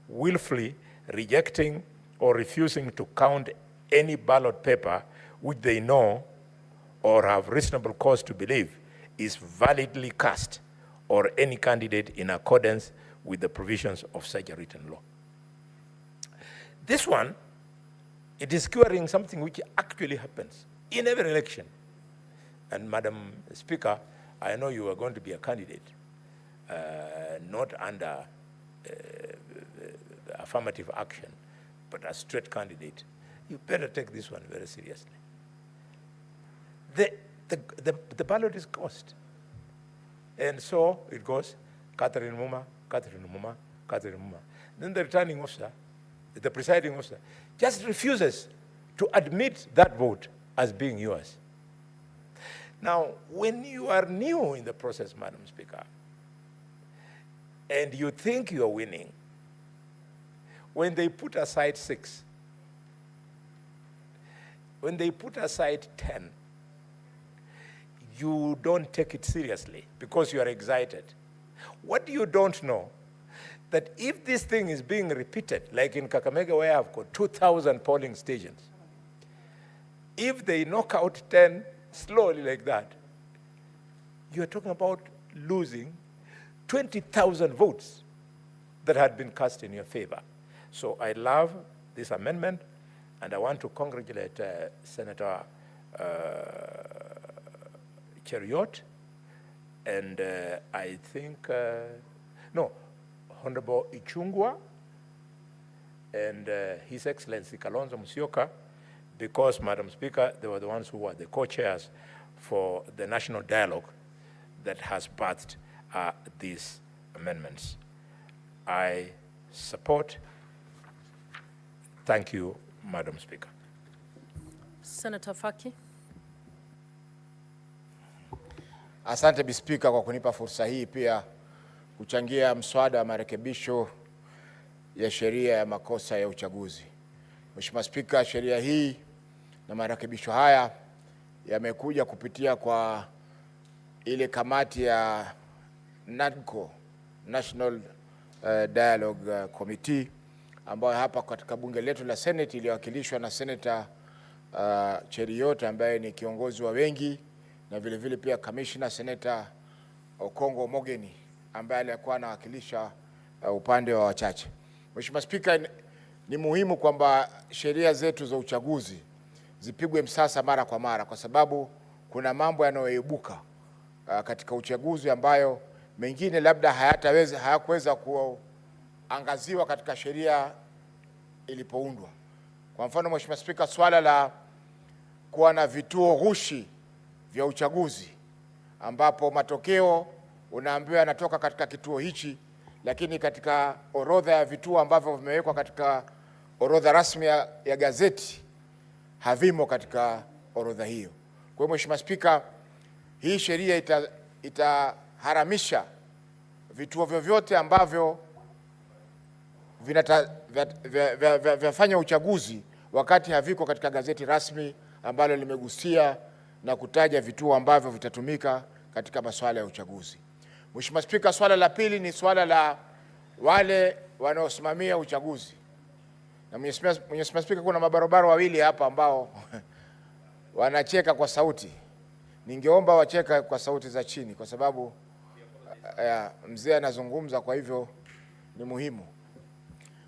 willfully rejecting or refusing to count any ballot paper which they know or have reasonable cause to believe is validly cast, or any candidate in accordance with the provisions of such a written law. This one, it is curing something which actually happens in every election. And Madam Speaker, I know you are going to be a candidate, not under affirmative action, but a straight candidate. You better take this one very seriously. The ballot is cost. And so it goes, Catherine Muma, Catherine Muma, Catherine Muma. Then the returning officer, the presiding officer, just refuses to admit that vote as being yours. Now, when you are new in the process, Madam Speaker, and you think you're winning, when they put aside 6, when they put aside 10, you don't take it seriously because you are excited. What you don't know, that if this thing is being repeated, like in Kakamega where I've got 2,000 polling stations, if they knock out 10 slowly like that, you're talking about losing 20,000 votes that had been cast in your favor. So I love this amendment, and I want to congratulate Senator Cheriot, and I think, Honorable Ichungwa, and His Excellency Kalonzo Musyoka, because, Madam Speaker, they were the ones who were the co-chairs for the national dialogue that has birthed these amendments. I support. Thank you, Madam Speaker. Senator Faki. Asante Bi Spika kwa kunipa fursa hii pia kuchangia mswada wa marekebisho ya sheria ya makosa ya uchaguzi. Mheshimiwa Spika, sheria hii na marekebisho haya yamekuja kupitia kwa ile kamati ya NADCO, National Dialogue Committee ambayo hapa katika bunge letu la Senate iliwakilishwa na Senator Cheriot ambaye ni kiongozi wa wengi, na vile vile pia Commissioner Senator Okongo Mogeni ambaye alikuwa anawakilisha upande wa wachache. Mheshimiwa Spika, ni muhimu kwamba sheria zetu za uchaguzi zipigwe msasa mara kwa mara, kwa sababu kuna mambo yanayoibuka katika uchaguzi ambayo mengine labda hayakuweza kuangaziwa katika sheria ilipoundwa. Kwa mfano, Mheshimiwa Spika, swala la kuwa na vituo ghushi vya uchaguzi ambapo matokeo unaambiwa yanatoka katika kituo hichi, lakini katika orodha ya vituo ambavyo vimewekwa katika orodha rasmi ya gazeti havimo katika orodha hiyo. Kwa hiyo Mheshimiwa Spika, hii sheria itaharamisha vituo vyovyote ambavyo vyafanya uchaguzi wakati haviko katika gazeti rasmi ambalo limegusia na kutaja vituo ambavyo vitatumika katika masuala ya uchaguzi. Mheshimiwa Spika, swala la pili ni swala la wale wanaosimamia uchaguzi. Na Mheshimiwa Spika, kuna mabarobaro wawili hapa ambao wanacheka kwa sauti. Ningeomba wacheka kwa sauti za chini kwa sababu mzee anazungumza, kwa hivyo ni muhimu.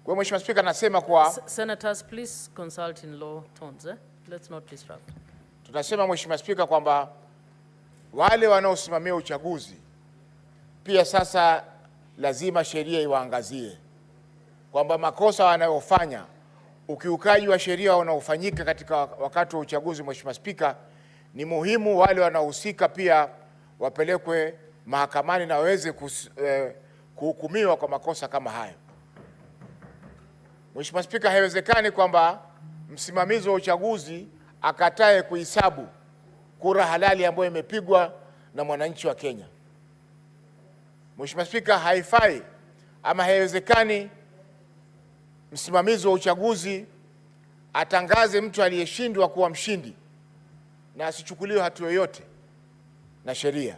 Kwa Mheshimiwa Spika, nasema kwa Senators, please consult in low tones, Let's not disrupt. Tunasema Mheshimiwa Spika kwamba wale wanaosimamia uchaguzi pia sasa lazima sheria iwaangazie kwamba makosa wanayofanya, ukiukaji wa sheria unaofanyika katika wakati wa uchaguzi, Mheshimiwa Spika, ni muhimu wale wanaohusika pia wapelekwe mahakamani na waweze kuhukumiwa kwa makosa kama hayo. Mheshimiwa Spika, haiwezekani kwamba msimamizi wa uchaguzi akatae kuhesabu kura halali ambayo imepigwa na mwananchi wa Kenya. Mheshimiwa Spika, haifai ama haiwezekani msimamizi wa uchaguzi atangaze mtu aliyeshindwa kuwa mshindi na asichukuliwe hatua yoyote na sheria.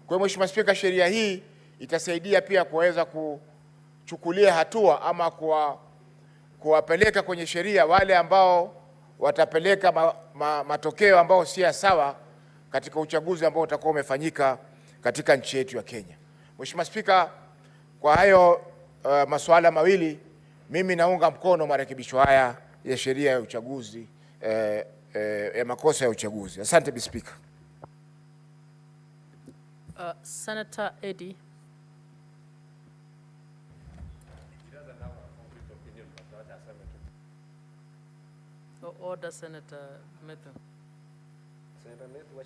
Kwa hiyo Mheshimiwa Spika, sheria hii itasaidia pia kuweza kuchukulia hatua ama kuwapeleka kwenye sheria wale ambao watapeleka matokeo ambao si sawa katika uchaguzi ambao utakuwa umefanyika katika nchi yetu ya Kenya. Mheshimiwa Spika, kwa hayo masuala mawili mimi naunga mkono marekebisho haya ya sheria ya uchaguzi ya makosa ya uchaguzi. Asante Bi Spika. Senator Eddy. Order, Senator Methu. Senator Methu,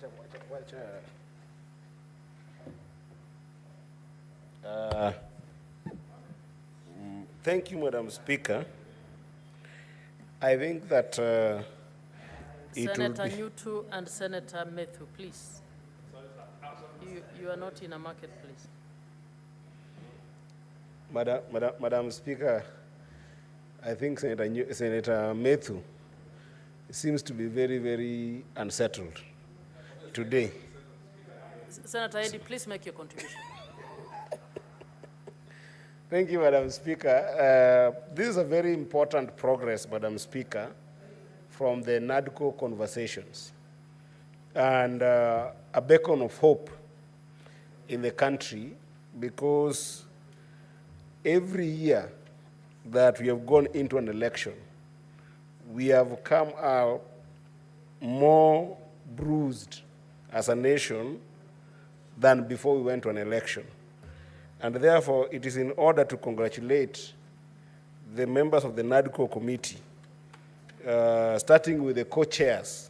thank you, Madam Speaker. I think that Senator Nyutu and Senator Methu, please. You are not in a market, please. Madam Speaker, I think Senator Methu seems to be very, very unsettled today. Senator Eddy, please make your contribution. Thank you, Madam Speaker. This is a very important progress, Madam Speaker, from the NADCO conversations, and a beacon of hope in the country, because every year that we have gone into an election, we have come out more bruised as a nation than before we went to an election. And therefore, it is in order to congratulate the members of the NADCO committee, starting with the co-chairs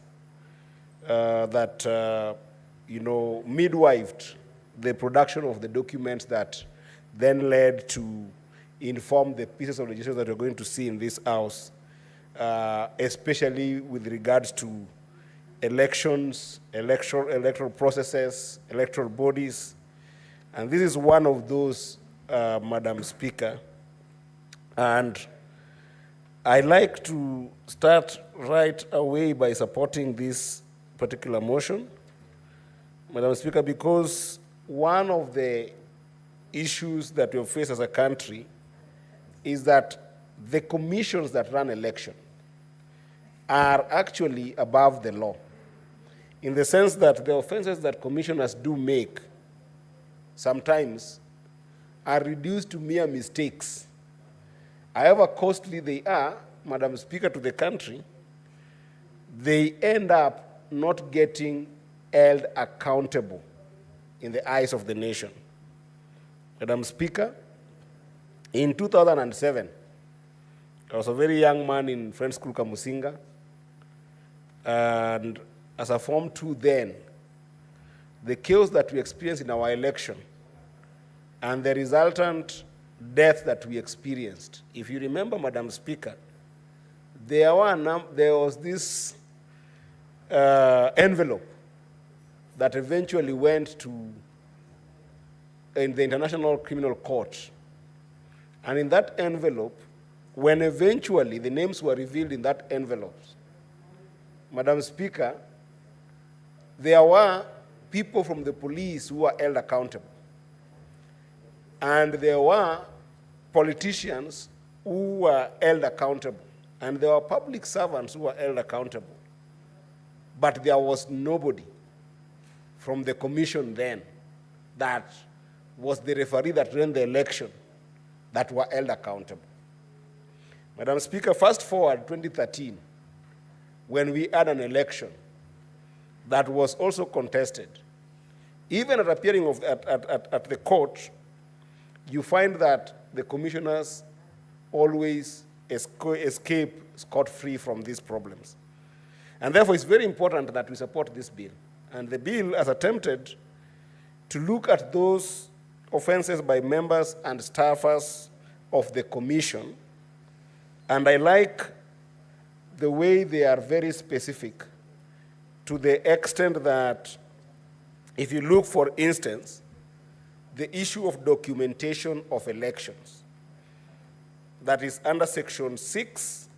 that, midwifed the production of the documents that then led to inform the pieces of legislation that we're going to see in this House, especially with regards to elections, electoral processes, electoral bodies. And this is one of those, Madam Speaker. And I'd like to start right away by supporting this particular motion, Madam Speaker, because one of the issues that we have faced as a country is that the commissions that run election are actually above the law, in the sense that the offenses that commissioners do make sometimes are reduced to mere mistakes. However costly they are, Madam Speaker, to the country, they end up not getting held accountable in the eyes of the nation. Madam Speaker, in 2007, I was a very young man in Friends School Kamusinga, and as a Form 2 then, the chaos that we experienced in our election and the resultant death that we experienced, if you remember, Madam Speaker, there was this envelope that eventually went to in the International Criminal Court. And in that envelope, when eventually the names were revealed in that envelope, Madam Speaker, there were people from the police who were held accountable. And there were politicians who were held accountable. And there were public servants who were held accountable. But there was nobody from the commission then that was the referee that ran the election that were held accountable. Madam Speaker, fast forward 2013, when we had an election that was also contested. Even at appearing at the court, you find that the commissioners always escape scot-free from these problems. And therefore, it's very important that we support this bill. And the bill has attempted to look at those offenses by members and staffers of the commission. And I like the way they are very specific, to the extent that if you look, for instance, the issue of documentation of elections, that is under section 6A,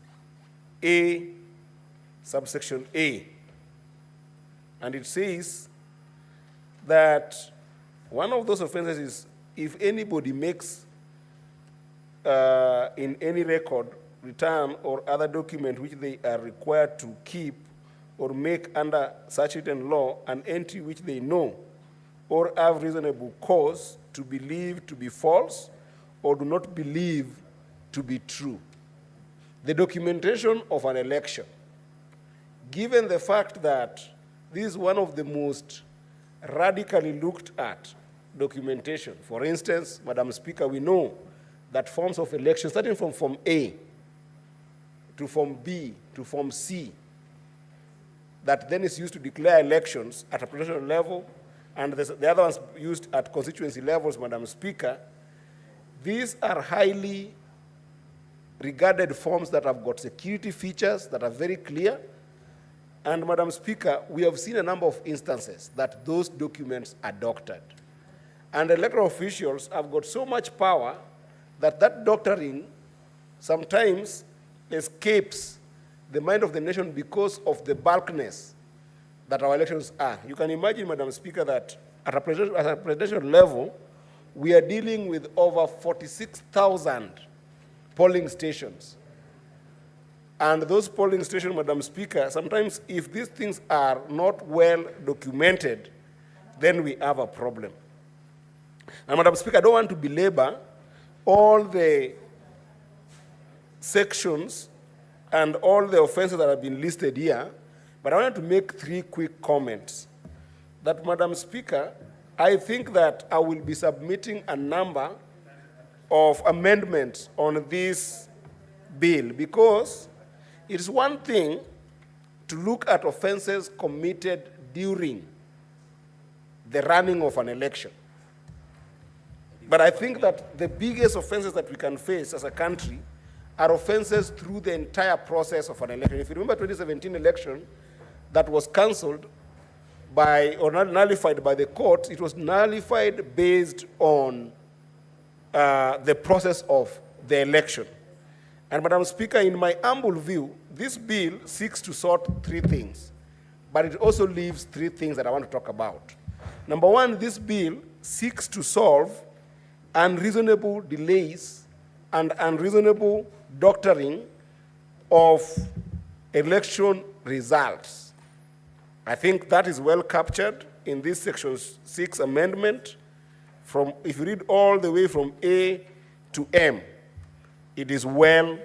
subsection A. And it says that one of those offenses is if anybody makes in any record, return, or other document which they are required to keep or make under such written law an entry which they know or have reasonable cause to believe to be false or do not believe to be true. The documentation of an election, given the fact that this is one of the most radically looked at documentation. For instance, Madam Speaker, we know that forms of election, starting from Form A to Form B to Form C, that then is used to declare elections at a presidential level, and the other ones used at constituency levels, Madam Speaker, these are highly regarded forms that have got security features that are very clear. And Madam Speaker, we have seen a number of instances that those documents are doctored. And electoral officials have got so much power that that doctoring sometimes escapes the mind of the nation because of the bulkness that our elections are. You can imagine, Madam Speaker, that at a presidential level, we are dealing with over 46,000 polling stations. And those polling stations, Madam Speaker, sometimes if these things are not well documented, then we have a problem. And Madam Speaker, I don't want to belabor all the sections and all the offenses that have been listed here, but I wanted to make three quick comments. That, Madam Speaker, I think that I will be submitting a number of amendments on this bill, because it is one thing to look at offenses committed during the running of an election. But I think that the biggest offenses that we can face as a country are offenses through the entire process of an election. If you remember 2017 election that was cancelled by or nullified by the court, it was nullified based on the process of the election. And Madam Speaker, in my humble view, this bill seeks to sort three things, but it also leaves three things that I want to talk about. Number one, this bill seeks to solve unreasonable delays and unreasonable doctoring of election results. I think that is well captured in this Section 6 amendment. If you read all the way from A to M, it is well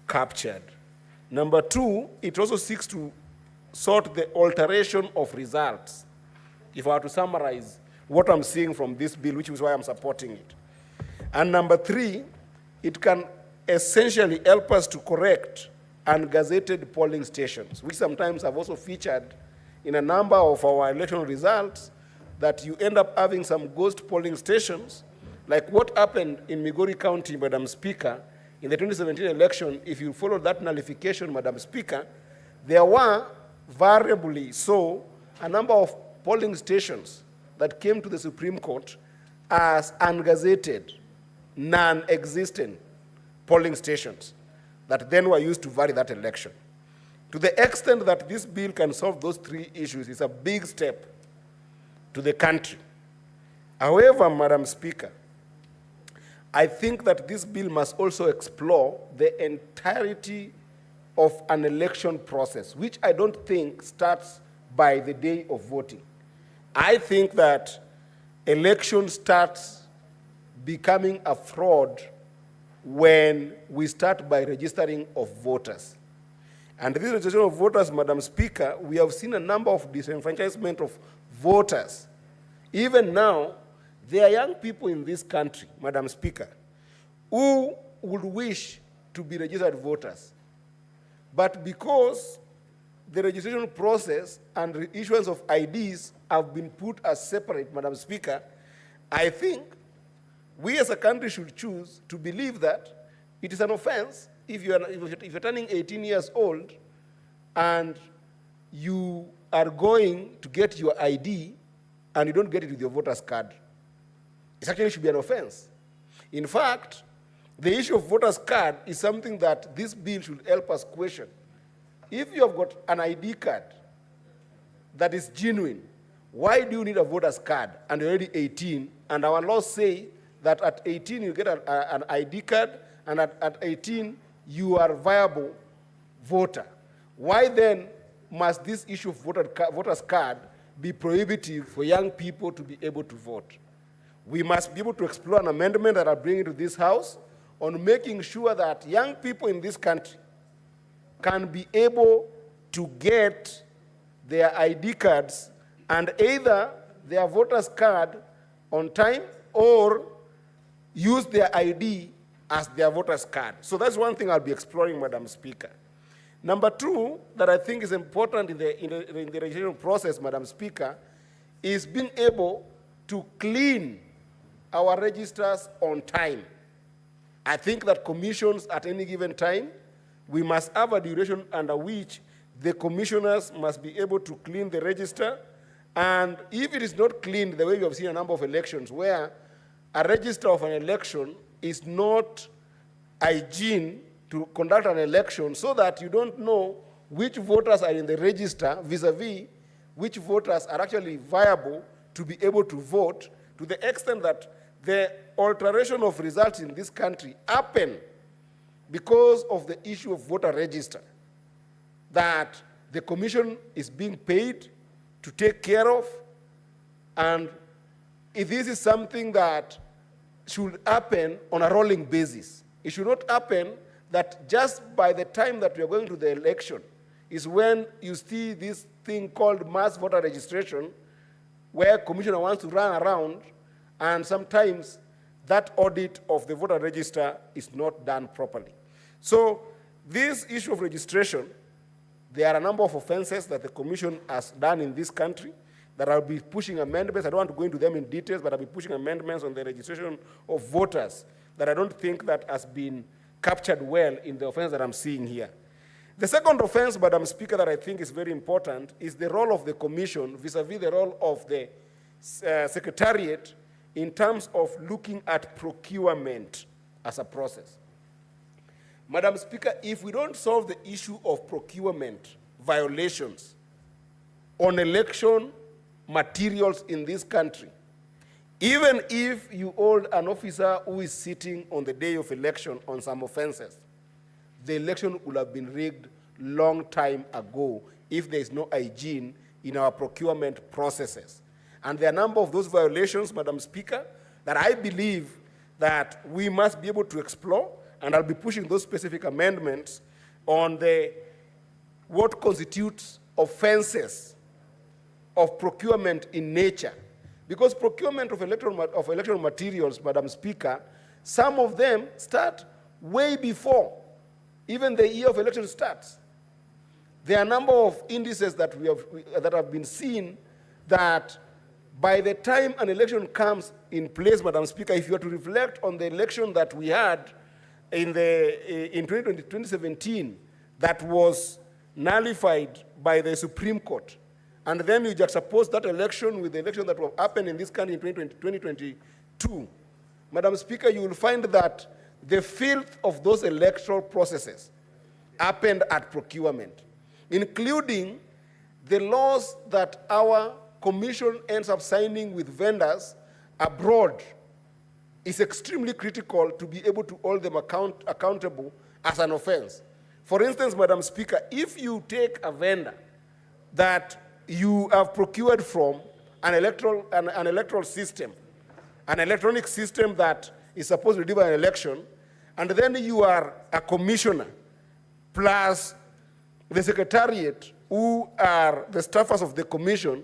captured. Number two, it also seeks to sort the alteration of results. If I were to summarize what I'm seeing from this bill, which is why I'm supporting it. And number three, it can essentially help us to correct ungazetted polling stations, which sometimes have also featured in a number of our election results, that you end up having some ghost polling stations, like what happened in Migori County, Madam Speaker, in the 2017 election. If you follow that nullification, Madam Speaker, there were variably so a number of polling stations that came to the Supreme Court as ungazetted, non-existent polling stations that then were used to vary that election. To the extent that this bill can solve those three issues, it's a big step to the country. However, Madam Speaker, I think that this bill must also explore the entirety of an election process, which I don't think starts by the day of voting. I think that election starts becoming a fraud when we start by registering of voters. And this registration of voters, Madam Speaker, we have seen a number of disenfranchisement of voters. Even now, there are young people in this country, Madam Speaker, who would wish to be registered voters. But because the registration process and the issuance of IDs have been put as separate, Madam Speaker, I think we as a country should choose to believe that it is an offense if you're turning 18 years old and you are going to get your ID and you don't get it with your voter's card. It actually should be an offense. In fact, the issue of voter's card is something that this bill should help us question. If you have got an ID card that is genuine, why do you need a voter's card and you're already 18? And our laws say that at 18 you get an ID card, and at 18 you are a viable voter. Why then must this issue of voter's card be prohibitive for young people to be able to vote? We must be able to explore an amendment that I'll bring into this House on making sure that young people in this country can be able to get their ID cards and either their voter's card on time or use their ID as their voter's card. So that's one thing I'll be exploring, Madam Speaker. Number two, that I think is important in the registration process, Madam Speaker, is being able to clean our registers on time. I think that commissions at any given time, we must have a duration under which the commissioners must be able to clean the register. And if it is not cleaned, the way we have seen a number of elections where a register of an election is not hygiene to conduct an election, so that you don't know which voters are in the register vis-a-vis which voters are actually viable to be able to vote, to the extent that the alteration of results in this country happen because of the issue of voter register, that the commission is being paid to take care of. And if this is something that should happen on a rolling basis, it should not happen that just by the time that we are going to the election is when you see this thing called mass voter registration, where commissioner wants to run around, and sometimes that audit of the voter register is not done properly. So this issue of registration, there are a number of offenses that the commission has done in this country that I'll be pushing amendments. I don't want to go into them in details, but I'll be pushing amendments on the registration of voters that I don't think that has been captured well in the offense that I'm seeing here. The second offense, Madam Speaker, that I think is very important is the role of the commission vis-a-vis the role of the secretariat in terms of looking at procurement as a process. Madam Speaker, if we don't solve the issue of procurement violations on election materials in this country, Even if you hold an officer who is sitting on the day of election on some offenses, the election would have been rigged long time ago if there is no hygiene in our procurement processes. And there are a number of those violations, Madam Speaker, that I believe that we must be able to explore, and I'll be pushing those specific amendments on what constitutes offenses of procurement in nature. Because procurement of electoral materials, Madam Speaker, some of them start way before even the year of election starts. There are a number of indices that have been seen that by the time an election comes in place, Madam Speaker, if you were to reflect on the election that we had in 2017 that was nullified by the Supreme Court, and then you juxtapose that election with the election that will happen in this country in 2022, Madam Speaker, you will find that the filth of those electoral processes happened at procurement, including the laws that our commission ends up signing with vendors abroad is extremely critical to be able to hold them accountable as an offense. For instance, Madam Speaker, if you take a vendor that you have procured from an electoral system, an electronic system that is supposed to deliver an election, and then you are a commissioner plus the secretariat who are the staffers of the commission,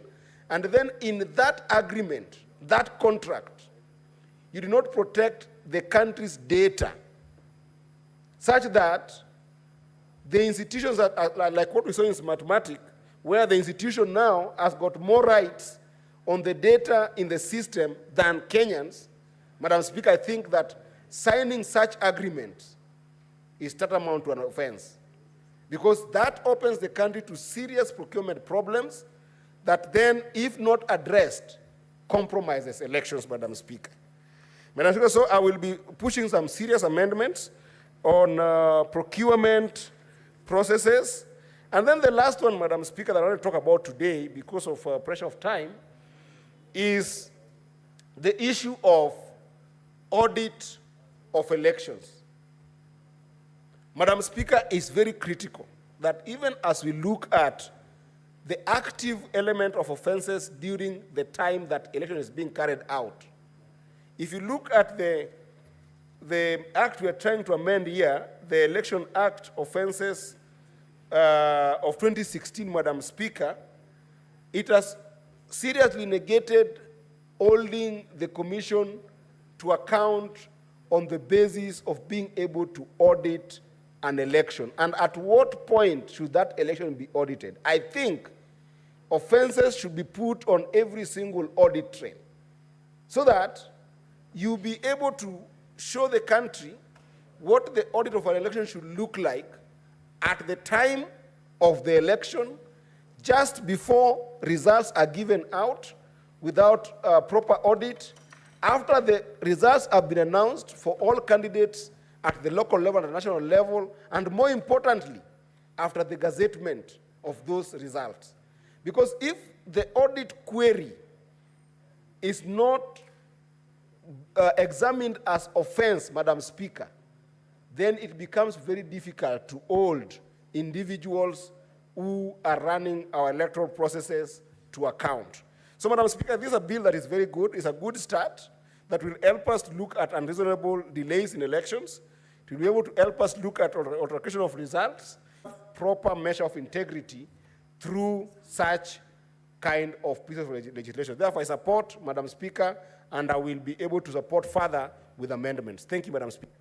and then in that agreement, that contract, you do not protect the country's data such that the institutions are like what we saw in mathematics, where the institution now has got more rights on the data in the system than Kenyans. Madam Speaker, I think that signing such agreements is tantamount to an offense, because that opens the country to serious procurement problems that then, if not addressed, compromises elections, Madam Speaker. Madam Speaker, so I will be pushing some serious amendments on procurement processes. And then the last one, Madam Speaker, that I want to talk about today, because of pressure of time, is the issue of audit of elections. Madam Speaker, is very critical that even as we look at the active element of offenses during the time that election is being carried out, if you look at the act we are trying to amend here, the Election Act offenses of 2016, Madam Speaker, it has seriously negated holding the commission to account on the basis of being able to audit an election. And at what point should that election be audited? I think offenses should be put on every single audit trail so that you'll be able to show the country what the audit of an election should look like at the time of the election, just before results are given out without proper audit, after the results have been announced for all candidates at the local level and national level, and more importantly, after the gazettement of those results. Because if the audit query is not examined as offense, Madam Speaker, then it becomes very difficult to hold individuals who are running our electoral processes to account. So, Madam Speaker, this is a bill that is very good. It's a good start that will help us to look at unreasonable delays in elections, to be able to help us look at altercation of results, proper measure of integrity through such kind of pieces of legislation. Therefore, I support, Madam Speaker, and I will be able to support further with amendments. Thank you, Madam Speaker.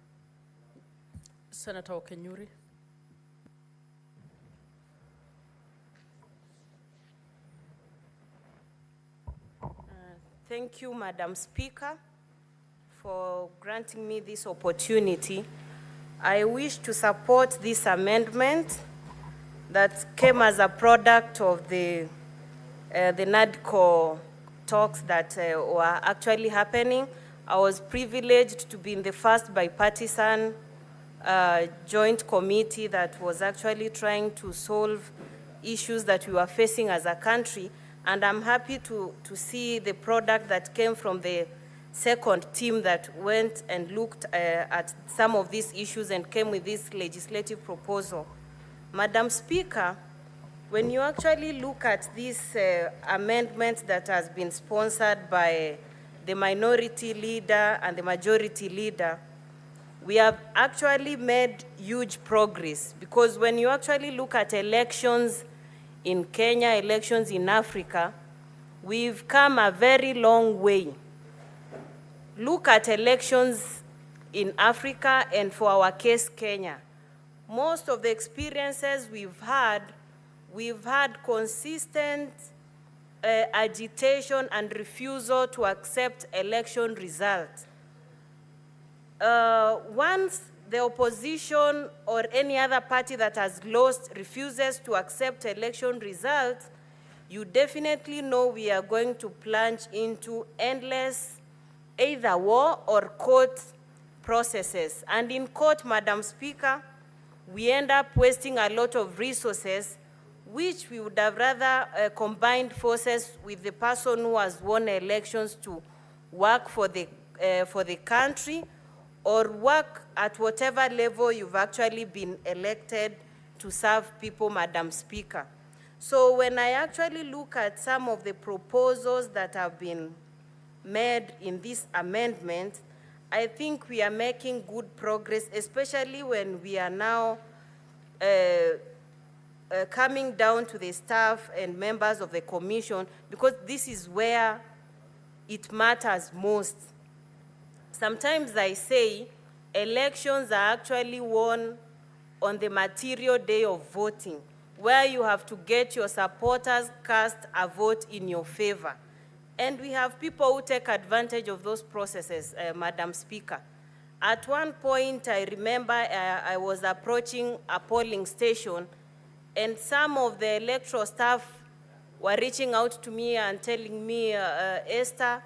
Senator Okenyuri. Thank you, Madam Speaker, for granting me this opportunity. I wish to support this amendment that came as a product of the NADCO talks that were actually happening. I was privileged to be in the first bipartisan joint committee that was actually trying to solve issues that we were facing as a country. And I'm happy to see the product that came from the second team that went and looked at some of these issues and came with this legislative proposal. Madam Speaker, when you actually look at this amendment that has been sponsored by the minority leader and the majority leader, we have actually made huge progress, because when you actually look at elections in Kenya, elections in Africa, we've come a very long way. Look at elections in Africa and for our case, Kenya. Most of the experiences we've had consistent agitation and refusal to accept election results. Once the opposition or any other party that has lost refuses to accept election results, you definitely know we are going to plunge into endless either war or court processes. And in court, Madam Speaker, we end up wasting a lot of resources, which we would have rather combined forces with the person who has won elections to work for the country, or work at whatever level you've actually been elected to serve people, Madam Speaker. So when I actually look at some of the proposals that have been made in this amendment, I think we are making good progress, especially when we are now coming down to the staff and members of the commission, because this is where it matters most. Sometimes I say elections are actually won on the material day of voting, where you have to get your supporters cast a vote in your favor. And we have people who take advantage of those processes, Madam Speaker. At one point, I remember I was approaching a polling station, and some of the electoral staff were reaching out to me and telling me, Esther,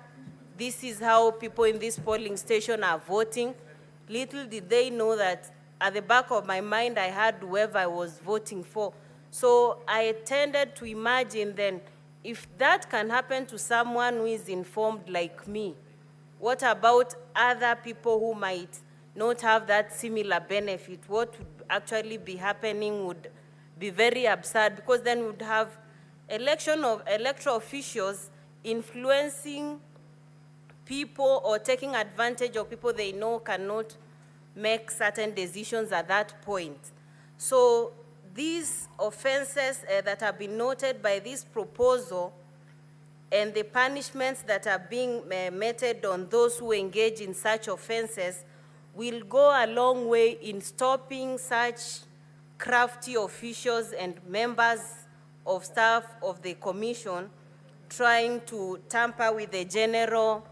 this is how people in this polling station are voting. Little did they know that at the back of my mind, I had whoever I was voting for. So I tended to imagine then, if that can happen to someone who is informed like me, what about other people who might not have that similar benefit? What would actually be happening would be very absurd, because then we would have electoral officials influencing people or taking advantage of people they know cannot make certain decisions at that point. So these offenses that have been noted by this proposal and the punishments that are being meted on those who engage in such offenses will go a long way in stopping such crafty officials and members of staff of the commission trying to tamper with the general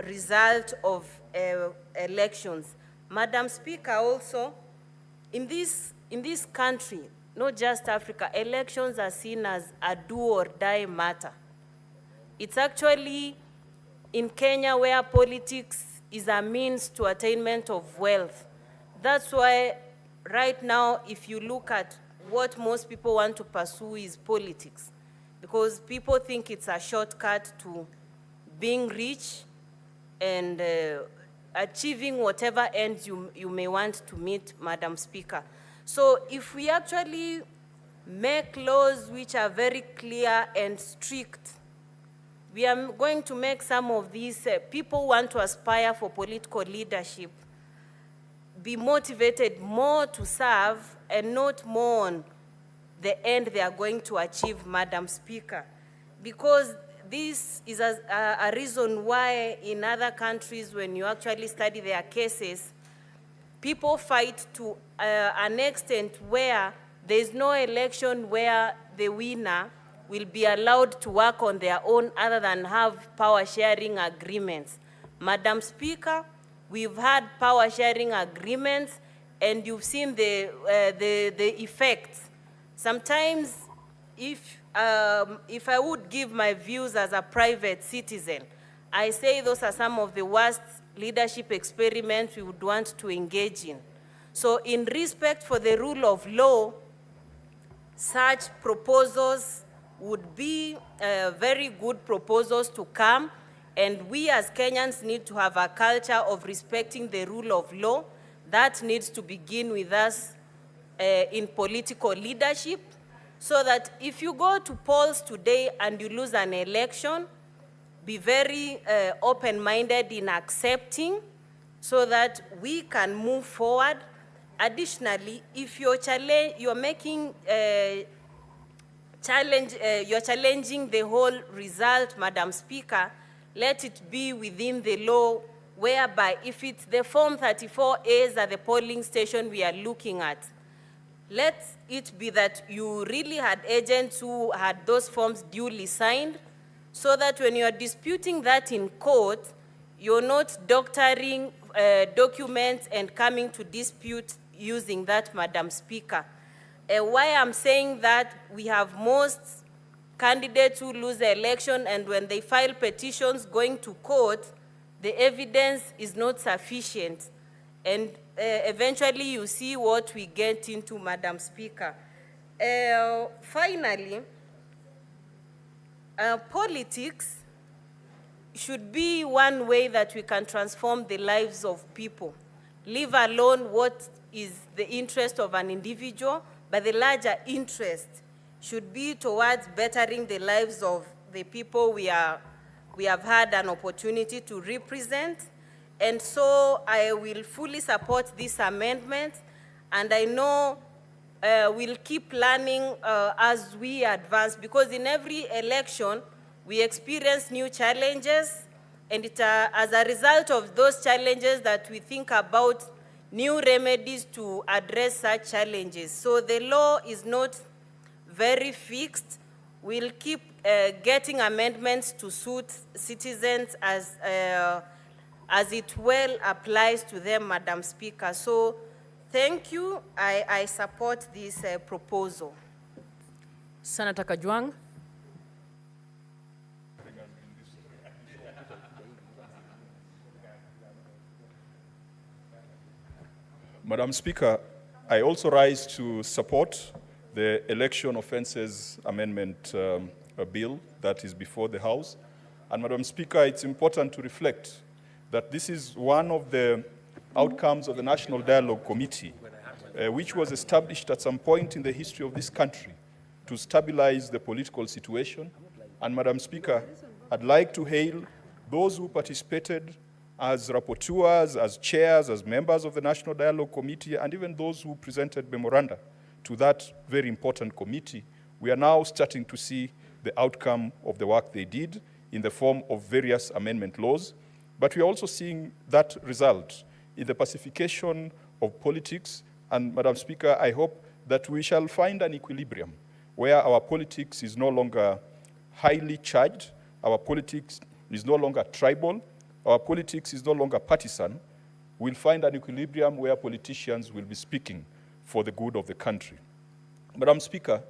result of elections. Madam Speaker, also, in this country, not just Africa, elections are seen as a do or die matter. It's actually in Kenya where politics is a means to attainment of wealth. That's why right now, if you look at what most people want to pursue is politics, because people think it's a shortcut to being rich and achieving whatever ends you may want to meet, Madam Speaker. So if we actually make laws which are very clear and strict, we are going to make some of these people who want to aspire for political leadership be motivated more to serve and not more on the end they are going to achieve, Madam Speaker. Because this is a reason why in other countries, when you actually study their cases, people fight to an extent where there is no election where the winner will be allowed to work on their own other than have power-sharing agreements. Madam Speaker, we've had power-sharing agreements, and you've seen the effects. Sometimes, if I would give my views as a private citizen, I say those are some of the worst leadership experiments we would want to engage in. So in respect for the rule of law, such proposals would be very good proposals to come And we as Kenyans need to have a culture of respecting the rule of law. That needs to begin with us in political leadership, so that if you go to polls today and you lose an election, be very open-minded in accepting so that we can move forward. Additionally, if you're challenging the whole result, Madam Speaker, let it be within the law, whereby if it's the Form 34As at the polling station we are looking at, let it be that you really had agents who had those forms duly signed, so that when you are disputing that in court, you're not doctoring documents and coming to dispute using that, Madam Speaker. Why I'm saying that, we have most candidates who lose the election, and when they file petitions going to court, the evidence is not sufficient. And eventually you see what we get into, Madam Speaker. Finally, politics should be one way that we can transform the lives of people. Leave alone what is the interest of an individual, but the larger interest should be towards bettering the lives of the people we have had an opportunity to represent. And so I will fully support this amendment, and I know we'll keep learning as we advance, because in every election we experience new challenges, and as a result of those challenges that we think about new remedies to address such challenges. So the law is not very fixed. We'll keep getting amendments to suit citizens as it well applies to them, Madam Speaker. So thank you. I support this proposal. Senator Kajwang. Madam Speaker, I also rise to support the Election Offences Amendment Bill that is before the House. And Madam Speaker, it's important to reflect that this is one of the outcomes of the National Dialogue Committee, which was established at some point in the history of this country to stabilize the political situation. And Madam Speaker, I'd like to hail those who participated as rapporteurs, as chairs, as members of the National Dialogue Committee, and even those who presented memoranda to that very important committee. We are now starting to see the outcome of the work they did in the form of various amendment laws. But we are also seeing that result in the pacification of politics. And Madam Speaker, I hope that we shall find an equilibrium where our politics is no longer highly charged, our politics is no longer tribal, our politics is no longer partisan. We'll find an equilibrium where politicians will be speaking for the good of the country. Madam Speaker,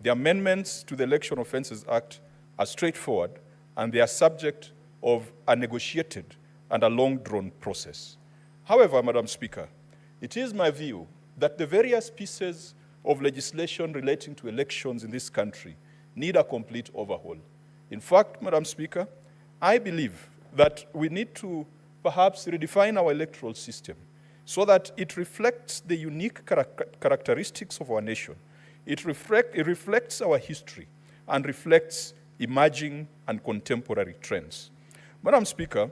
the amendments to the Election Offences Act are straightforward, and they are subject of a negotiated and a long-drawn process. However, Madam Speaker, it is my view that the various pieces of legislation relating to elections in this country need a complete overhaul. In fact, Madam Speaker, I believe that we need to perhaps redefine our electoral system so that it reflects the unique characteristics of our nation. It reflects our history and reflects emerging and contemporary trends. Madam Speaker,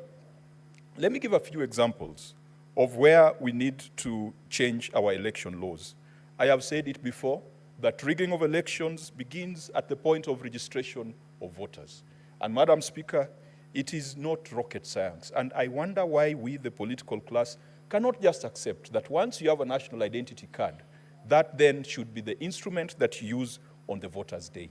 let me give a few examples of where we need to change our election laws. I have said it before, that rigging of elections begins at the point of registration of voters. And Madam Speaker, it is not rocket science. And I wonder why we, the political class, cannot just accept that once you have a national identity card, that then should be the instrument that you use on the voter's day.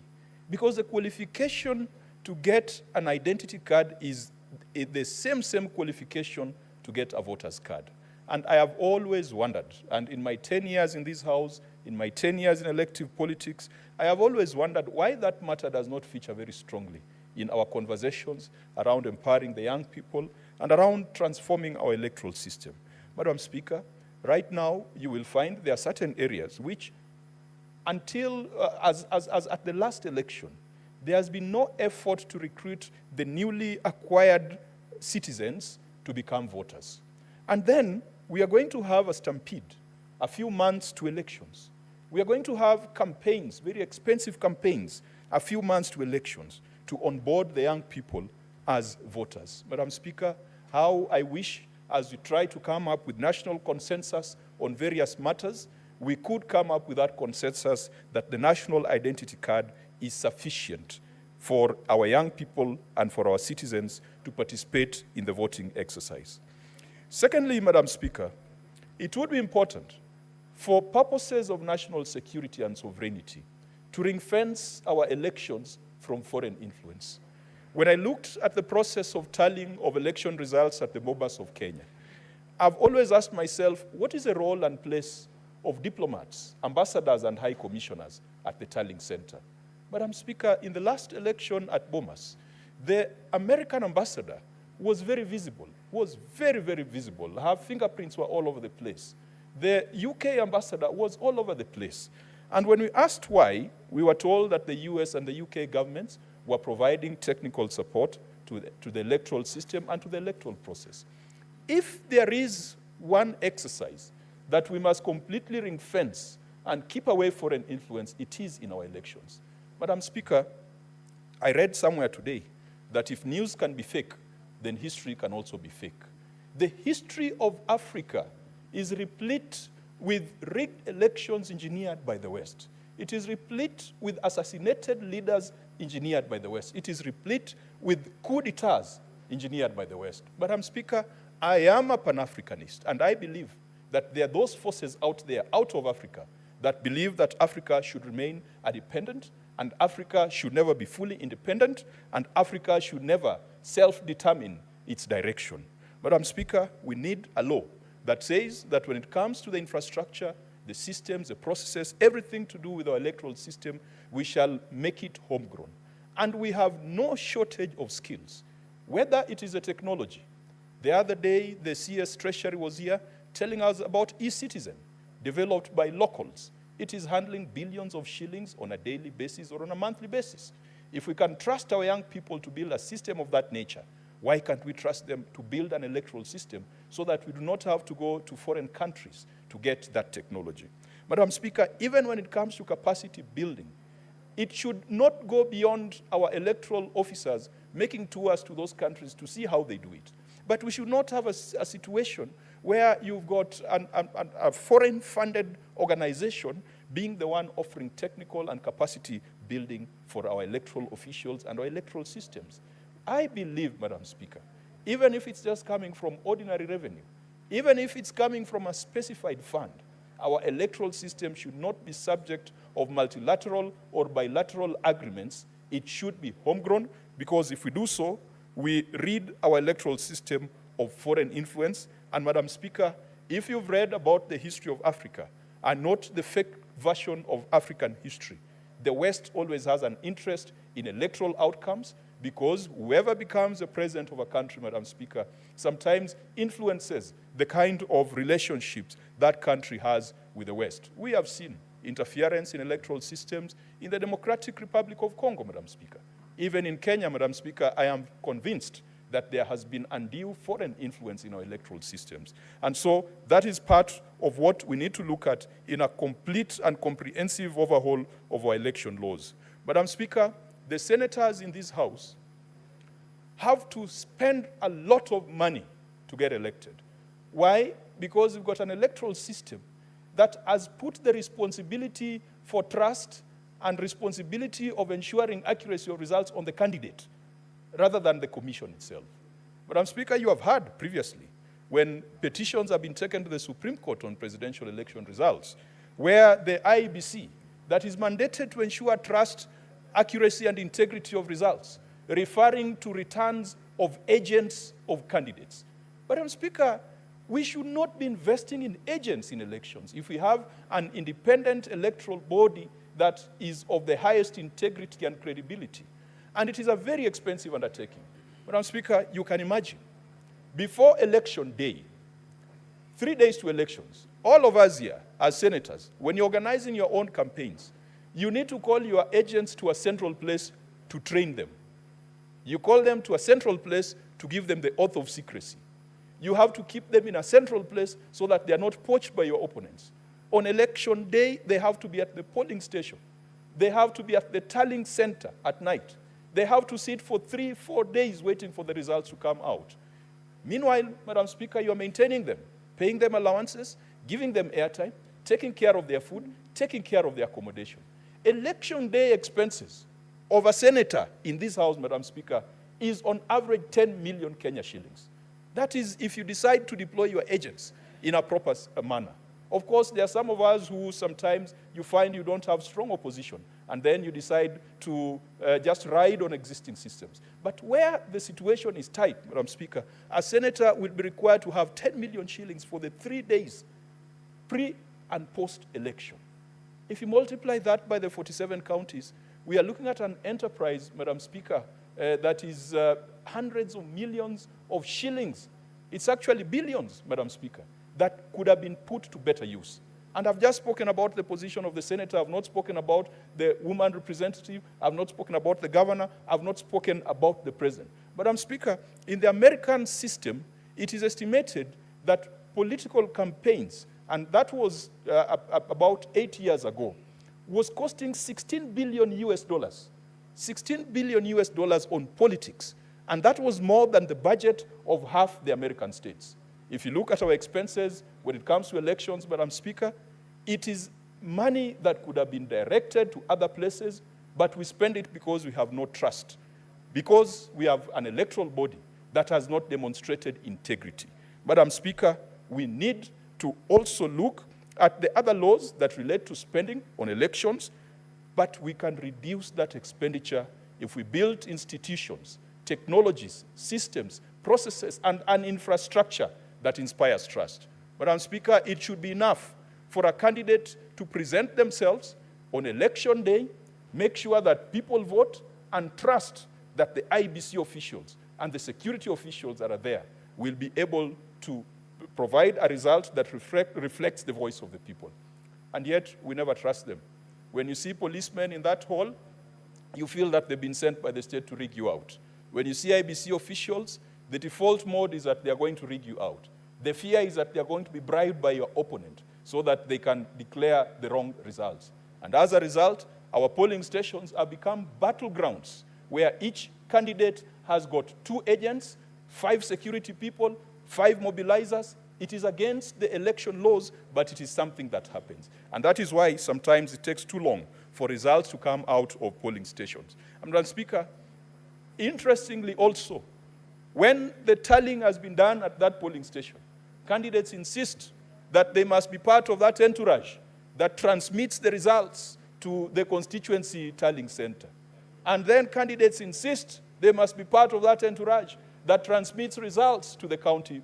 Because the qualification to get an identity card is the same qualification to get a voter's card. And I have always wondered, and in my 10 years in this House, in my 10 years in elective politics, I have always wondered why that matter does not feature very strongly in our conversations around empowering the young people and around transforming our electoral system. Madam Speaker, right now you will find there are certain areas which, until as at the last election, there has been no effort to recruit the newly acquired citizens to become voters. And then we are going to have a stampede, a few months to elections. We are going to have campaigns, very expensive campaigns, a few months to elections to onboard the young people as voters. Madam Speaker, how I wish, as we try to come up with national consensus on various matters, we could come up with that consensus that the national identity card is sufficient for our young people and for our citizens to participate in the voting exercise. Secondly, Madam Speaker, it would be important for purposes of national security and sovereignty to ring-fence our elections from foreign influence. When I looked at the process of tallying of election results at the Bomas of Kenya, I've always asked myself, what is the role and place of diplomats, ambassadors, and high commissioners at the tallying center? Madam Speaker, in the last election at Bomas, the American ambassador was very visible, was very, very visible. Her fingerprints were all over the place. The UK ambassador was all over the place. And when we asked why, we were told that the US and the UK governments were providing technical support to the electoral system and to the electoral process. If there is one exercise that we must completely ring-fence and keep away foreign influence, it is in our elections. Madam Speaker, I read somewhere today that if news can be fake, then history can also be fake. The history of Africa is replete with rigged elections engineered by the West. It is replete with assassinated leaders engineered by the West. It is replete with coup d'etats engineered by the West. Madam Speaker, I am a Pan-Africanist, and I believe that there are those forces out there, out of Africa, that believe that Africa should remain independent, and Africa should never be fully independent, and Africa should never self-determine its direction. Madam Speaker, we need a law that says that when it comes to the infrastructure, the systems, the processes, everything to do with our electoral system, we shall make it homegrown. And we have no shortage of skills, whether it is a technology. The other day, the CS Treasury was here telling us about e-citizen, developed by locals. It is handling billions of shillings on a daily basis or on a monthly basis. If we can trust our young people to build a system of that nature, why can't we trust them to build an electoral system so that we do not have to go to foreign countries to get that technology? Madam Speaker, even when it comes to capacity building, it should not go beyond our electoral officers making tours to those countries to see how they do it. But we should not have a situation where you've got a foreign-funded organization being the one offering technical and capacity building for our electoral officials and our electoral systems. I believe, Madam Speaker, even if it's just coming from ordinary revenue, even if it's coming from a specified fund, our electoral system should not be subject of multilateral or bilateral agreements. It should be homegrown, because if we do so, we rid our electoral system of foreign influence. And Madam Speaker, if you've read about the history of Africa, and not the fake version of African history, the West always has an interest in electoral outcomes, because whoever becomes the president of a country, Madam Speaker, sometimes influences the kind of relationships that country has with the West. We have seen interference in electoral systems in the Democratic Republic of Congo, Madam Speaker. Even in Kenya, Madam Speaker, I am convinced that there has been undue foreign influence in our electoral systems. And so that is part of what we need to look at in a complete and comprehensive overhaul of our election laws. Madam Speaker, the senators in this House have to spend a lot of money to get elected. Why? Because we've got an electoral system that has put the responsibility for trust and responsibility of ensuring accuracy of results on the candidate rather than the commission itself. Madam Speaker, you have heard previously when petitions have been taken to the Supreme Court on presidential election results, where the IEBC, that is mandated to ensure trust, accuracy, and integrity of results, referring to returns of agents of candidates. Madam Speaker, we should not be investing in agents in elections. If we have an independent electoral body that is of the highest integrity and credibility, and it is a very expensive undertaking. Madam Speaker, you can imagine, before election day, 3 days to elections, all of us here as senators, when you're organizing your own campaigns, you need to call your agents to a central place to train them. You call them to a central place to give them the oath of secrecy. You have to keep them in a central place so that they are not poached by your opponents. On election day, they have to be at the polling station. They have to be at the tallying center at night. They have to sit for 3-4 days waiting for the results to come out. Meanwhile, Madam Speaker, you are maintaining them, paying them allowances, giving them airtime, taking care of their food, taking care of their accommodation. Election day expenses of a senator in this House, Madam Speaker, is on average 10 million Kenya shillings. That is if you decide to deploy your agents in a proper manner. Of course, there are some of us who sometimes you find you don't have strong opposition, and then you decide to just ride on existing systems. But where the situation is tight, Madam Speaker, a senator will be required to have 10 million shillings for the 3 days pre- and post-election. If you multiply that by the 47 counties, we are looking at an enterprise, Madam Speaker, that is hundreds of millions of shillings. It's actually billions, Madam Speaker, that could have been put to better use. And I've just spoken about the position of the senator. I've not spoken about the woman representative. I've not spoken about the governor. I've not spoken about the president. Madam Speaker, in the American system, it is estimated that political campaigns, and that was about 8 years ago, was costing $16 billion US. 16 billion US dollars on politics. And that was more than the budget of half the American states. If you look at our expenses when it comes to elections, Madam Speaker, it is money that could have been directed to other places, but we spend it because we have no trust, because we have an electoral body that has not demonstrated integrity. Madam Speaker, we need to also look at the other laws that relate to spending on elections, but we can reduce that expenditure if we build institutions, technologies, systems, processes, and an infrastructure that inspires trust. Madam Speaker, it should be enough for a candidate to present themselves on election day, make sure that people vote, and trust that the IBC officials and the security officials that are there will be able to provide a result that reflects the voice of the people. And yet, we never trust them. When you see policemen in that hall, you feel that they've been sent by the state to rig you out. When you see IBC officials, the default mode is that they are going to rig you out. The fear is that they are going to be bribed by your opponent so that they can declare the wrong results. And as a result, our polling stations have become battlegrounds where each candidate has got 2 agents, 5 security people, 5 mobilizers. It is against the election laws, but it is something that happens. And that is why sometimes it takes too long for results to come out of polling stations. Madam Speaker, interestingly also, when the tallying has been done at that polling station, candidates insist that they must be part of that entourage that transmits the results to the constituency tallying center. And then candidates insist they must be part of that entourage that transmits results to the county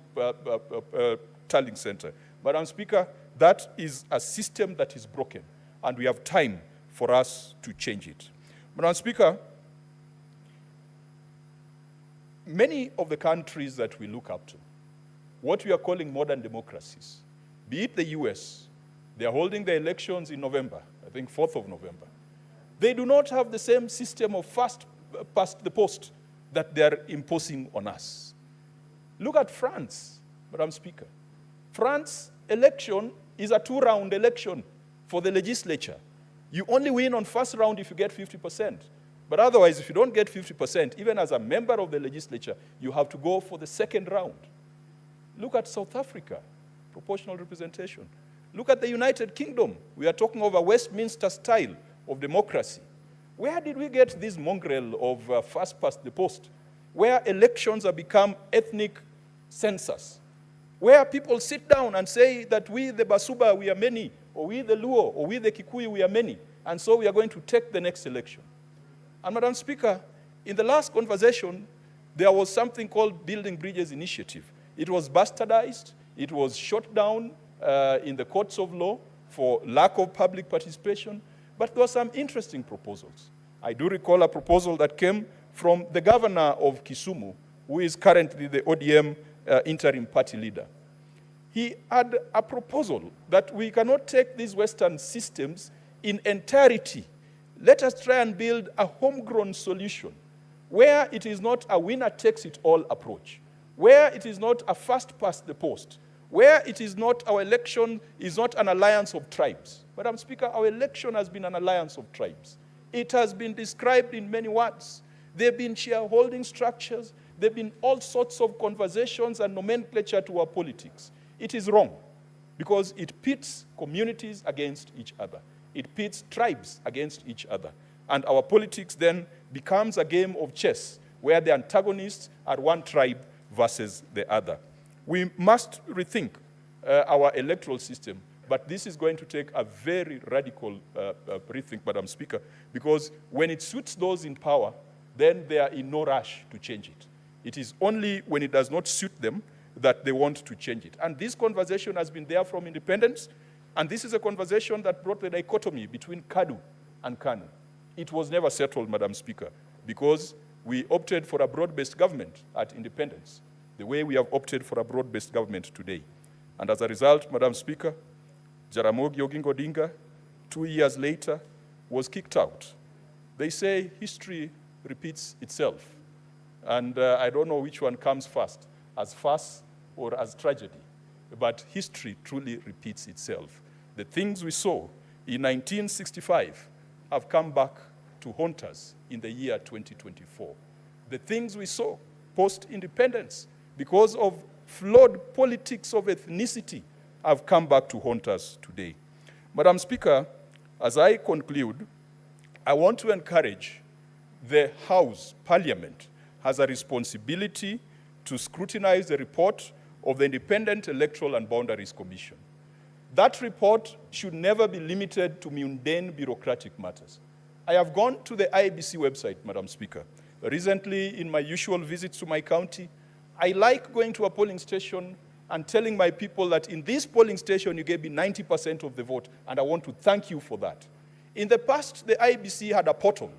tallying center. Madam Speaker, that is a system that is broken, and we have time for us to change it. Madam Speaker, many of the countries that we look up to, what we are calling modern democracies, be it the US, they are holding their elections in November, I think 4th of November. They do not have the same system of fast past the post that they are imposing on us. Look at France, Madam Speaker. France election is a 2-round election for the legislature. You only win on first round if you get 50%. But otherwise, if you don't get 50%, even as a member of the legislature, you have to go for the second round. Look at South Africa, proportional representation. Look at the United Kingdom. We are talking of a Westminster style of democracy. Where did we get this mongrel of first past the post, where elections have become ethnic census, where people sit down and say that we, the Basuba, we are many, or we, the Luo, or we, the Kikuyu, we are many, and so we are going to take the next election. And Madam Speaker, in the last conversation, there was something called Building Bridges Initiative. It was bastardized, it was shot down in the courts of law for lack of public participation, but there were some interesting proposals. I do recall a proposal that came from the governor of Kisumu, who is currently the ODM interim party leader. He had a proposal that we cannot take these Western systems in entirety. Let us try and build a homegrown solution where it is not a winner-takes-it-all approach, where it is not a first past the post, where it is not our election is not an alliance of tribes. Madam Speaker, our election has been an alliance of tribes. It has been described in many words. There have been shareholding structures. There have been all sorts of conversations and nomenclature to our politics. It is wrong because it pits communities against each other. It pits tribes against each other. And our politics then becomes a game of chess where the antagonists are one tribe versus the other. We must rethink our electoral system, but this is going to take a very radical rethink, Madam Speaker, because when it suits those in power, then they are in no rush to change it. It is only when it does not suit them that they want to change it. And this conversation has been there from independence, and this is a conversation that brought the dichotomy between KADU and KANU. It was never settled, Madam Speaker, because we opted for a broad-based government at independence, the way we have opted for a broad-based government today. And as a result, Madam Speaker, Jaramogi Oginga Odinga, 2 years later, was kicked out. They say history repeats itself. And I don't know which one comes first, as farce or as tragedy. But history truly repeats itself. The things we saw in 1965 have come back to haunt us in the year 2024. The things we saw post-independence, because of flawed politics of ethnicity, have come back to haunt us today. Madam Speaker, as I conclude, I want to encourage the House, Parliament, has a responsibility to scrutinize the report of the Independent Electoral and Boundaries Commission. That report should never be limited to mundane bureaucratic matters. I have gone to the IEBC website, Madam Speaker. Recently, in my usual visits to my county, I like going to a polling station and telling my people that in this polling station, you gave me 90% of the vote, and I want to thank you for that. In the past, the IEBC had a portal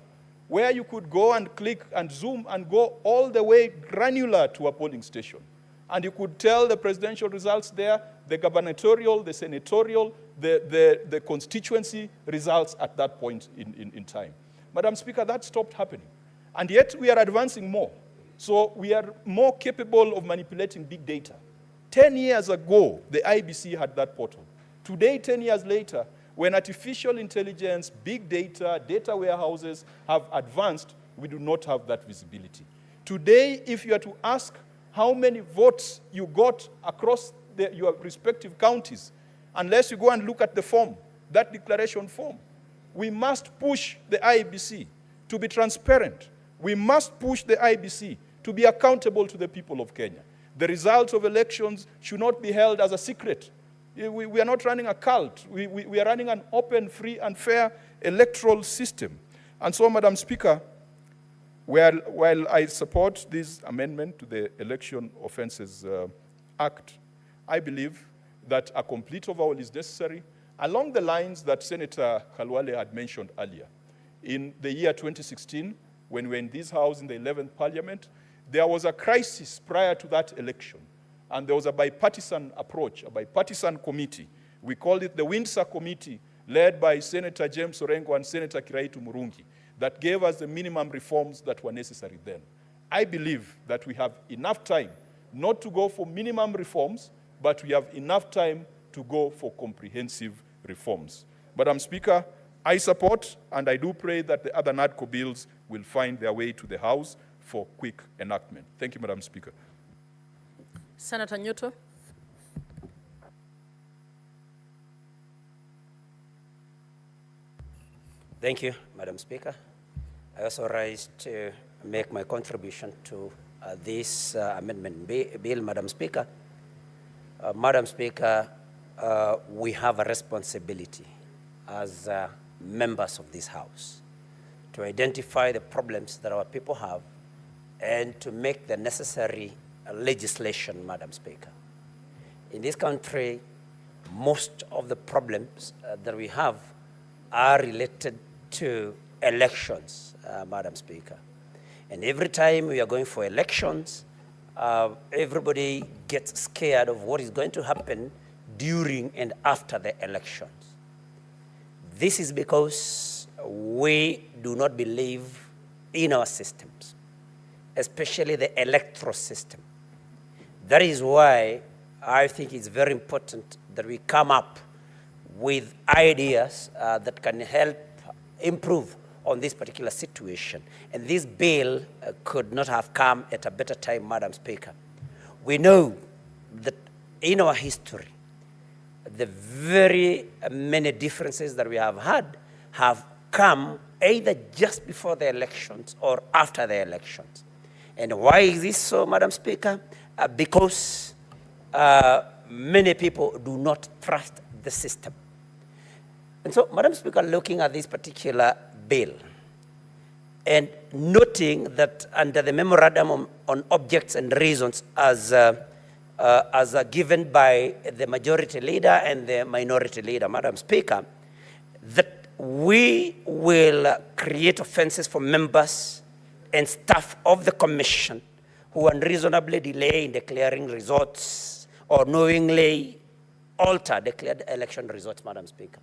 where you could go and click and zoom and go all the way granular to a polling station. And you could tell the presidential results there, the gubernatorial, the senatorial, the constituency results at that point in time. Madam Speaker, that stopped happening. And yet we are advancing more. So we are more capable of manipulating big data. 10 years ago, the IBC had that portal. Today, 10 years later, when artificial intelligence, big data, data warehouses have advanced, we do not have that visibility. Today, if you are to ask how many votes you got across your respective counties, unless you go and look at the form, that declaration form, we must push the IEBC to be transparent. We must push the IEBC to be accountable to the people of Kenya. The results of elections should not be held as a secret. We are not running a cult. We are running an open, free, and fair electoral system. And so, Madam Speaker, while I support this amendment to the Election Offences Act, I believe that a complete overhaul is necessary along the lines that Senator Khalwale had mentioned earlier. In the year 2016, when we were in this House in the 11th Parliament, there was a crisis prior to that election. And there was a bipartisan approach, a bipartisan committee. We called it the Windsor Committee, led by Senator James Orengo and Senator Kiraitu Murungi, that gave us the minimum reforms that were necessary then. I believe that we have enough time not to go for minimum reforms, but we have enough time to go for comprehensive reforms. Madam Speaker, I support and I do pray that the other NADCO bills will find their way to the House for quick enactment. Thank you, Madam Speaker. Senator Newton. Thank you, Madam Speaker. I also rise to make my contribution to this amendment bill, Madam Speaker. Madam Speaker, we have a responsibility as members of this House to identify the problems that our people have and to make the necessary legislation, Madam Speaker. In this country, most of the problems that we have are related to elections, Madam Speaker. And every time we are going for elections, everybody gets scared of what is going to happen during and after the elections. This is because we do not believe in our systems. especially the electoral system. That is why I think it's very important that we come up with ideas that can help improve on this particular situation. And this bill could not have come at a better time, Madam Speaker. We know that in our history, the very many differences that we have had have come either just before the elections or after the elections. And why is this so, Madam Speaker? Because many people do not trust the system. And so, Madam Speaker, looking at this particular bill and noting that under the memorandum on objects and reasons as given by the majority leader and the minority leader, Madam Speaker, that we will create offenses for members and staff of the commission who unreasonably delay in declaring results or knowingly alter declared election results, Madam Speaker.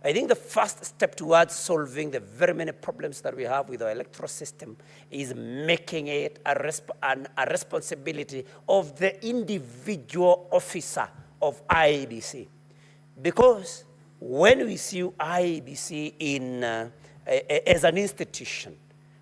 I think the first step towards solving the very many problems that we have with our electoral system is making it a responsibility of the individual officer of IEBC. Because when we see IEBC as an institution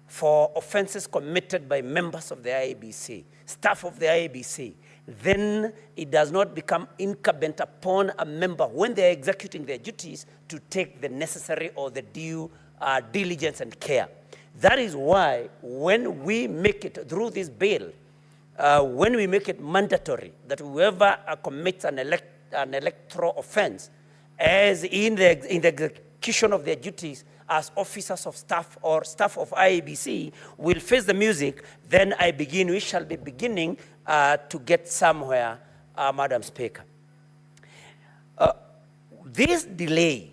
for offenses committed by members of the IEBC, staff of the IEBC, then it does not become incumbent upon a member when they are executing their duties to take the necessary or the due diligence and care. That is why when we make it through this bill, when we make it mandatory that whoever commits an electoral offense as in the execution of their duties as officers of staff or staff of IEBC will face the music, then we shall be beginning to get somewhere, Madam Speaker. This delay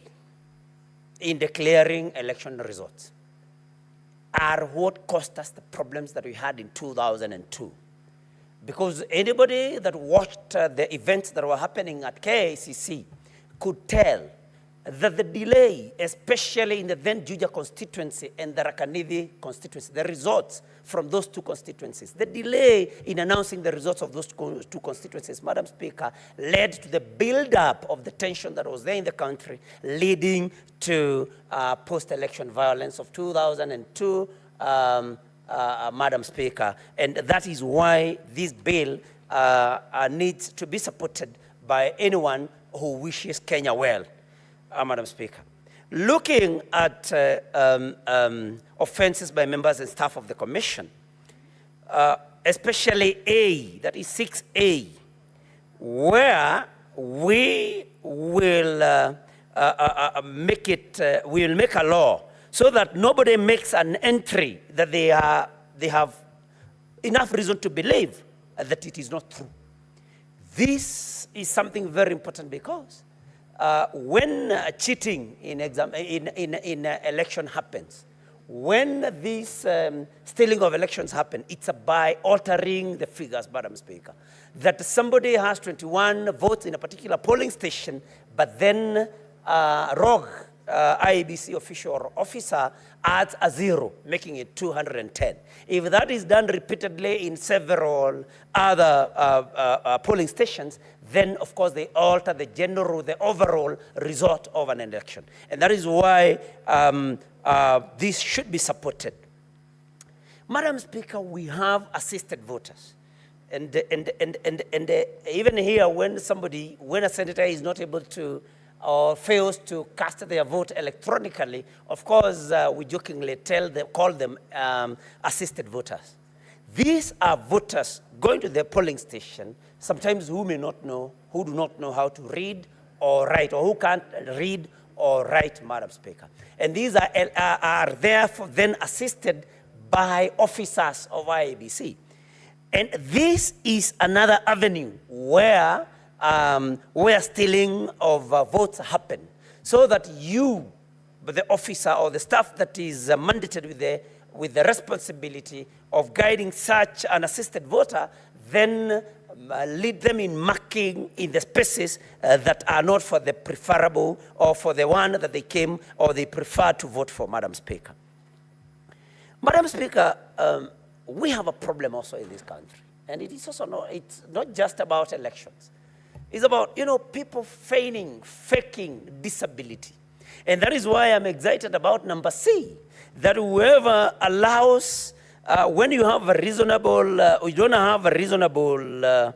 in declaring election results are what cost us the problems that we had in 2002. Because anybody that watched the events that were happening at KICC could tell that the delay, especially in the then Juja constituency and the Rakanithi constituency, the results from those two constituencies, the delay in announcing the results of those two constituencies, Madam Speaker, led to the build-up of the tension that was there in the country, leading to post-election violence of 2002, Madam Speaker. And that is why this bill needs to be supported by anyone who wishes Kenya well. Madam Speaker, looking at offenses by members and staff of the commission, especially A, that is 6A, where we will make a law so that nobody makes an entry that they have enough reason to believe that it is not true. This is something very important because when cheating in election happens, when this stealing of elections happen, it's by altering the figures, Madam Speaker. That somebody has 21 votes in a particular polling station, but then rogue IEBC official or officer adds a 0, making it 210. If that is done repeatedly in several other polling stations, then of course they alter the overall result of an election. And that is why this should be supported. Madam Speaker, we have assisted voters. And even here, when a senator is not able to or fails to cast their vote electronically, of course, we jokingly call them assisted voters. These are voters going to their polling station, sometimes who do not know how to read or write, or who can't read or write, Madam Speaker. And these are therefore then assisted by officers of IEBC. And this is another avenue where stealing of votes happen, so that you, the officer or the staff that is mandated with the responsibility of guiding such an assisted voter, then lead them in marking in the spaces that are not for the preferable or for the one that they came or they prefer to vote for, Madam Speaker. Madam Speaker, we have a problem also in this country. And it is also it's not just about elections. It's about, people faking disability. And that is why I'm excited about number C, that whoever allows, when you have a reasonable, you don't have a reasonable, a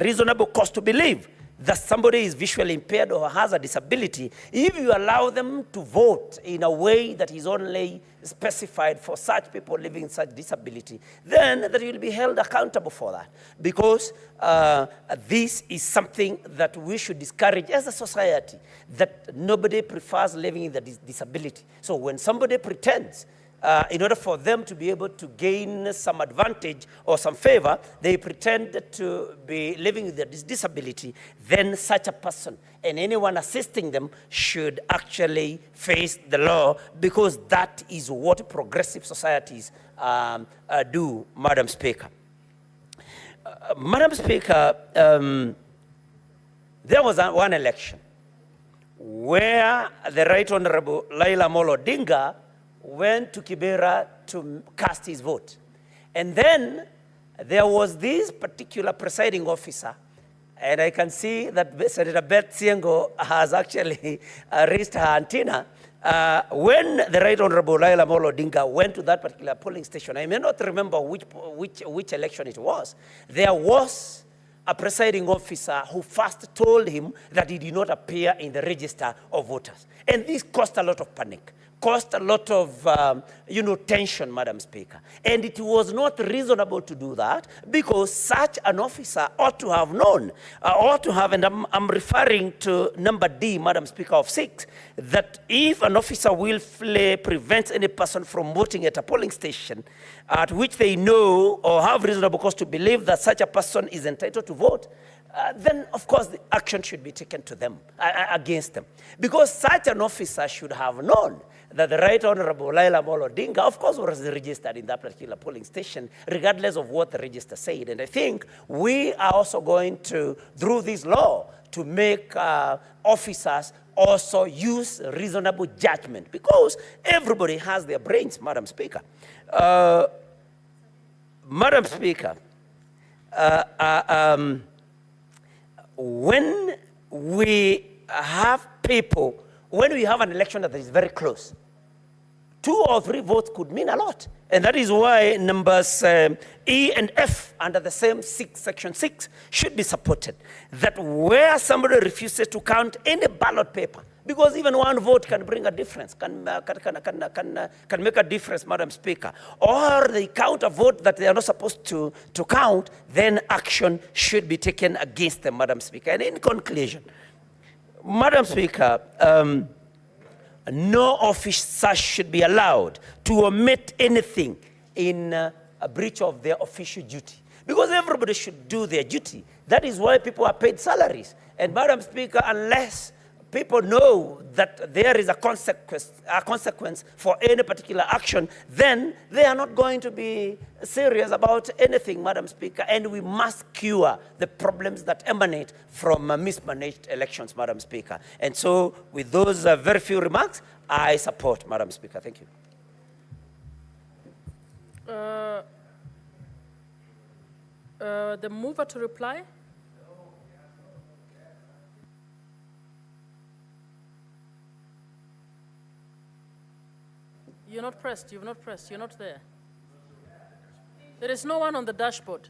reasonable cause to believe that somebody is visually impaired or has a disability, if you allow them to vote in a way that is only specified for such people living in such disability, then they will be held accountable for that. Because this is something that we should discourage as a society, that nobody prefers living in the disability. So when somebody pretends, in order for them to be able to gain some advantage or some favor, they pretend to be living with this disability, then such a person and anyone assisting them should actually face the law, because that is what progressive societies do, Madam Speaker. Madam Speaker, there was one election where the Right Honorable Laila Molo Odinga went to Kibera to cast his vote. And then there was this particular presiding officer, and I can see that Senator Beth Siengo has actually raised her antenna. When the Right Honorable Laila Molo Odinga went to that particular polling station, I may not remember which election it was, there was a presiding officer who first told him that he did not appear in the register of voters. And this caused a lot of panic, caused a lot of tension, Madam Speaker. And it was not reasonable to do that, because such an officer ought to have known, and I'm referring to number D, Madam Speaker, of 6, that if an officer willfully prevents any person from voting at a polling station at which they know or have reasonable cause to believe that such a person is entitled to vote, then of course the action should be taken to them, against them. Because such an officer should have known that the Right Honorable Laila Molo Odinga, of course, was registered in that particular polling station, regardless of what the register said. And I think we are also going to, through this law, to make officers also use reasonable judgment, because everybody has their brains, Madam Speaker. Madam Speaker, when we have people, when we have an election that is very close, 2 or 3 votes could mean a lot. And that is why numbers E and F under the same section 6 should be supported. That where somebody refuses to count any ballot paper, because even one vote can bring a difference, can make a difference, Madam Speaker, or they count a vote that they are not supposed to count, then action should be taken against them, Madam Speaker. And in conclusion, Madam Speaker, no officer should be allowed to omit anything in a breach of their official duty, because everybody should do their duty. That is why people are paid salaries. And Madam Speaker, unless people know that there is a consequence for any particular action, then they are not going to be serious about anything, Madam Speaker. And we must cure the problems that emanate from mismanaged elections, Madam Speaker. And so with those very few remarks, I support, Madam Speaker. Thank you. The mover to reply. You're not pressed, you've not pressed, you're not there. There is no one on the dashboard.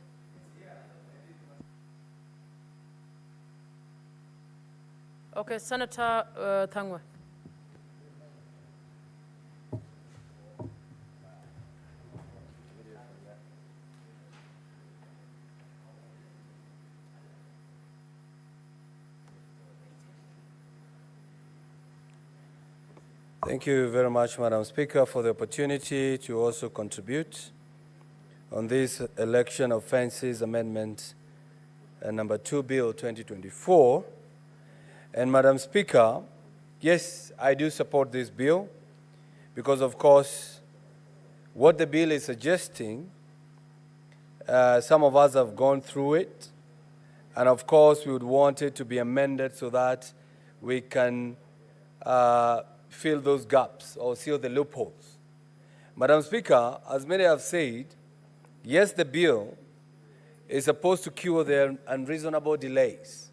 Okay, Senator Thangwe. Thank you very much, Madam Speaker, for the opportunity to also contribute on this Election Offences Amendment number 2 Bill 2024. And Madam Speaker, yes, I do support this bill because, of course, what the bill is suggesting, some of us have gone through it, and of course we would want it to be amended so that we can fill those gaps or seal the loopholes. Madam Speaker, as many have said, yes, the bill is supposed to cure the unreasonable delays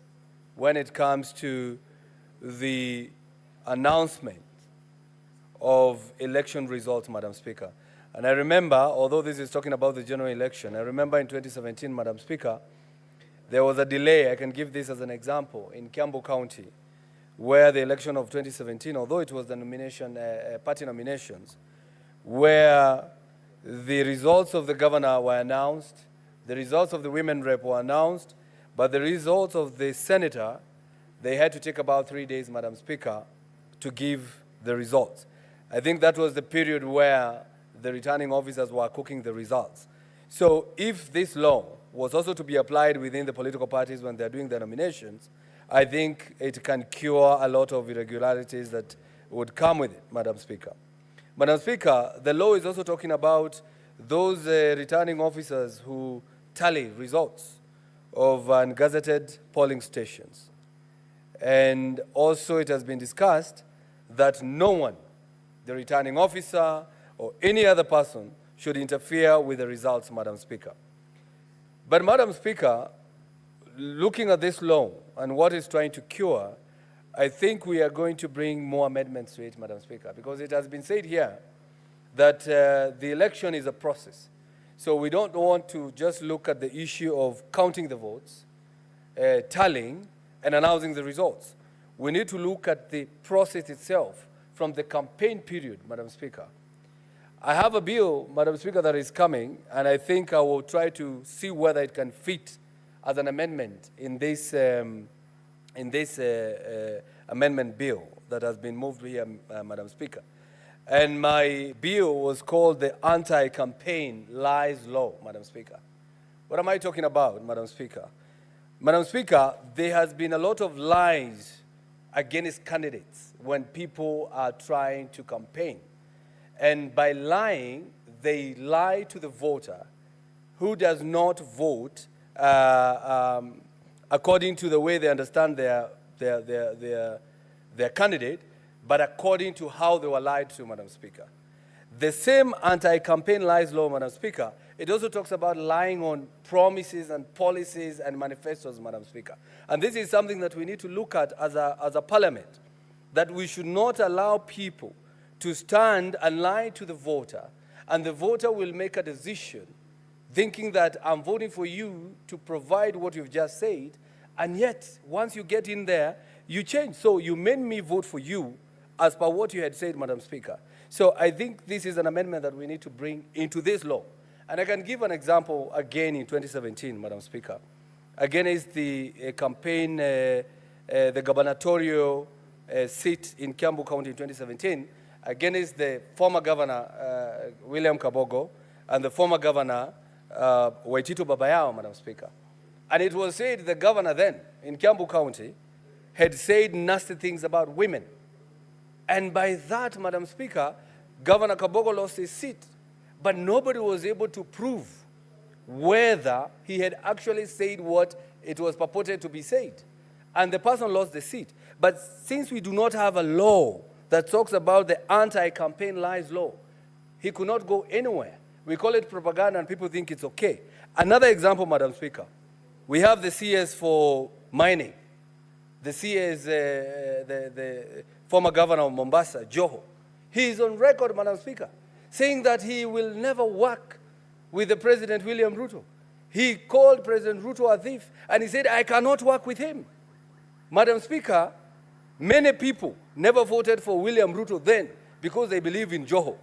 when it comes to the announcement of election results, Madam Speaker. And I remember, although this is talking about the general election, I remember in 2017, Madam Speaker, there was a delay. I can give this as an example in Kiambu County, where the election of 2017, although it was the nomination, party nominations, where the results of the governor were announced, the results of the women rep were announced, but the results of the senator, they had to take about 3 days, Madam Speaker, to give the results. I think that was the period where the returning officers were cooking the results. So if this law was also to be applied within the political parties when they're doing their nominations, I think it can cure a lot of irregularities that would come with it, Madam Speaker. Madam Speaker, the law is also talking about those returning officers who tally results of ungazetted polling stations. And also it has been discussed that no one, the returning officer or any other person, should interfere with the results, Madam Speaker. But Madam Speaker, looking at this law and what it's trying to cure, I think we are going to bring more amendments to it, Madam Speaker, because it has been said here that the election is a process. So we don't want to just look at the issue of counting the votes, tallying, and announcing the results. We need to look at the process itself from the campaign period, Madam Speaker. I have a bill, Madam Speaker, that is coming, and I think I will try to see whether it can fit as an amendment in this amendment bill that has been moved here, Madam Speaker. And my bill was called the Anti-Campaign Lies Law, Madam Speaker. What am I talking about, Madam Speaker? Madam Speaker, there has been a lot of lies against candidates when people are trying to campaign. And by lying, they lie to the voter who does not vote according to the way they understand their candidate, but according to how they were lied to, Madam Speaker. The same anti-campaign lies law, Madam Speaker, it also talks about lying on promises and policies and manifestos, Madam Speaker. And this is something that we need to look at as a parliament, that we should not allow people to stand and lie to the voter, and the voter will make a decision thinking that I'm voting for you to provide what you've just said, and yet, once you get in there, you change. So you made me vote for you as per what you had said, Madam Speaker. So I think this is an amendment that we need to bring into this law. And I can give an example again in 2017, Madam Speaker. Again, is the campaign, the gubernatorial seat in Kiambu County in 2017, against the former governor, William Kabogo, and the former governor, Waitito Babayao, Madam Speaker. And it was said the governor then, in Kiambu County, had said nasty things about women. And by that, Madam Speaker, Governor Kabogo lost his seat. But nobody was able to prove whether he had actually said what it was purported to be said. And the person lost the seat. But since we do not have a law that talks about the anti-campaign lies law, he could not go anywhere. We call it propaganda and people think it's okay. Another example, Madam Speaker, we have the CS for mining. The CS, the former governor of Mombasa, Joho. He is on record, Madam Speaker, saying that he will never work with the President William Ruto. He called President Ruto a thief, and he said, I cannot work with him. Madam Speaker, many people never voted for William Ruto then because they believe in Joho.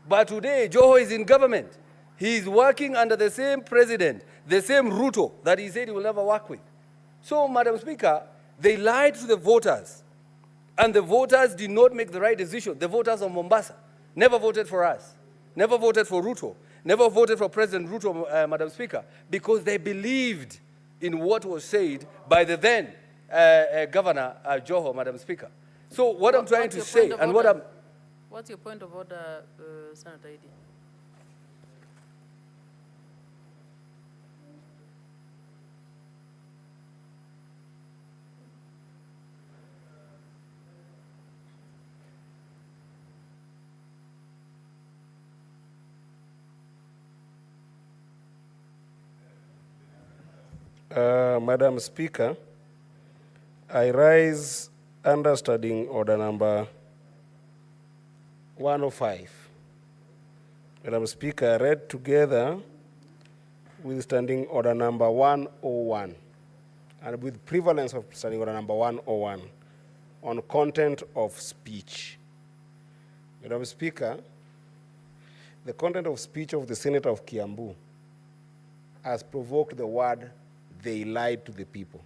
But today, Joho is in government. He is working under the same president, the same Ruto that he said he will never work with. So, Madam Speaker, they lied to the voters, and the voters did not make the right decision. The voters of Mombasa never voted for us, never voted for Ruto, never voted for President Ruto, Madam Speaker, because they believed in what was said by the then Governor Joho, Madam Speaker. So what I'm trying to say, and what I'm... What's your point of order, Senator Idi? Madam Speaker, I rise under Standing Order number 105. Madam Speaker, read together with Standing Order number 101 and with prevalence of Standing Order number 101 on content of speech. Madam Speaker, the content of speech of the Senator of Kiambu has provoked the word, "they lied to the people."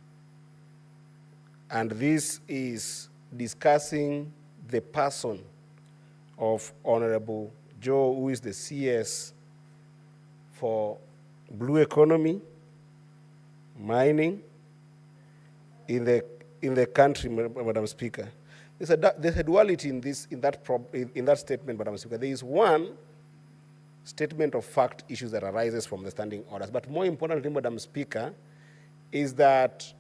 And this is discussing the person of Honorable Joe, who is the CS for blue economy, mining in the country, Madam Speaker. There's a duality in that statement, Madam Speaker. There is one statement of fact issues that arises from the standing orders, but more importantly, Madam Speaker, is that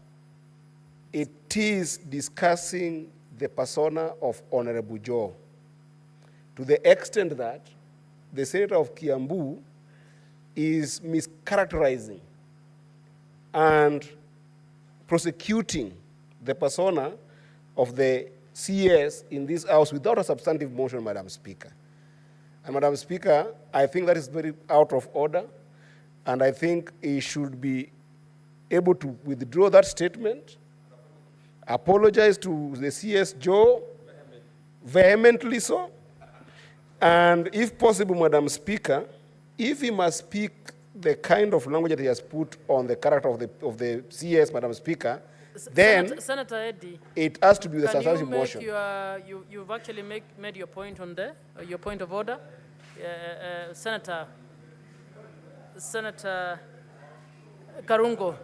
it is discussing the persona of Honorable Joe to the extent that the Senator of Kiambu is mischaracterizing and prosecuting the persona of the CS in this House without a substantive motion, Madam Speaker. And Madam Speaker, I think that is very out of order, and I think he should be able to withdraw that statement, apologize to the CS Joe, vehemently so, and if possible, Madam Speaker, if he must speak the kind of language that he has put on the character of the CS, Madam Speaker, then Senator Eddie, it has to be the can substantive you make motion. you've actually made your point on there, your point of order. Senator Karungo.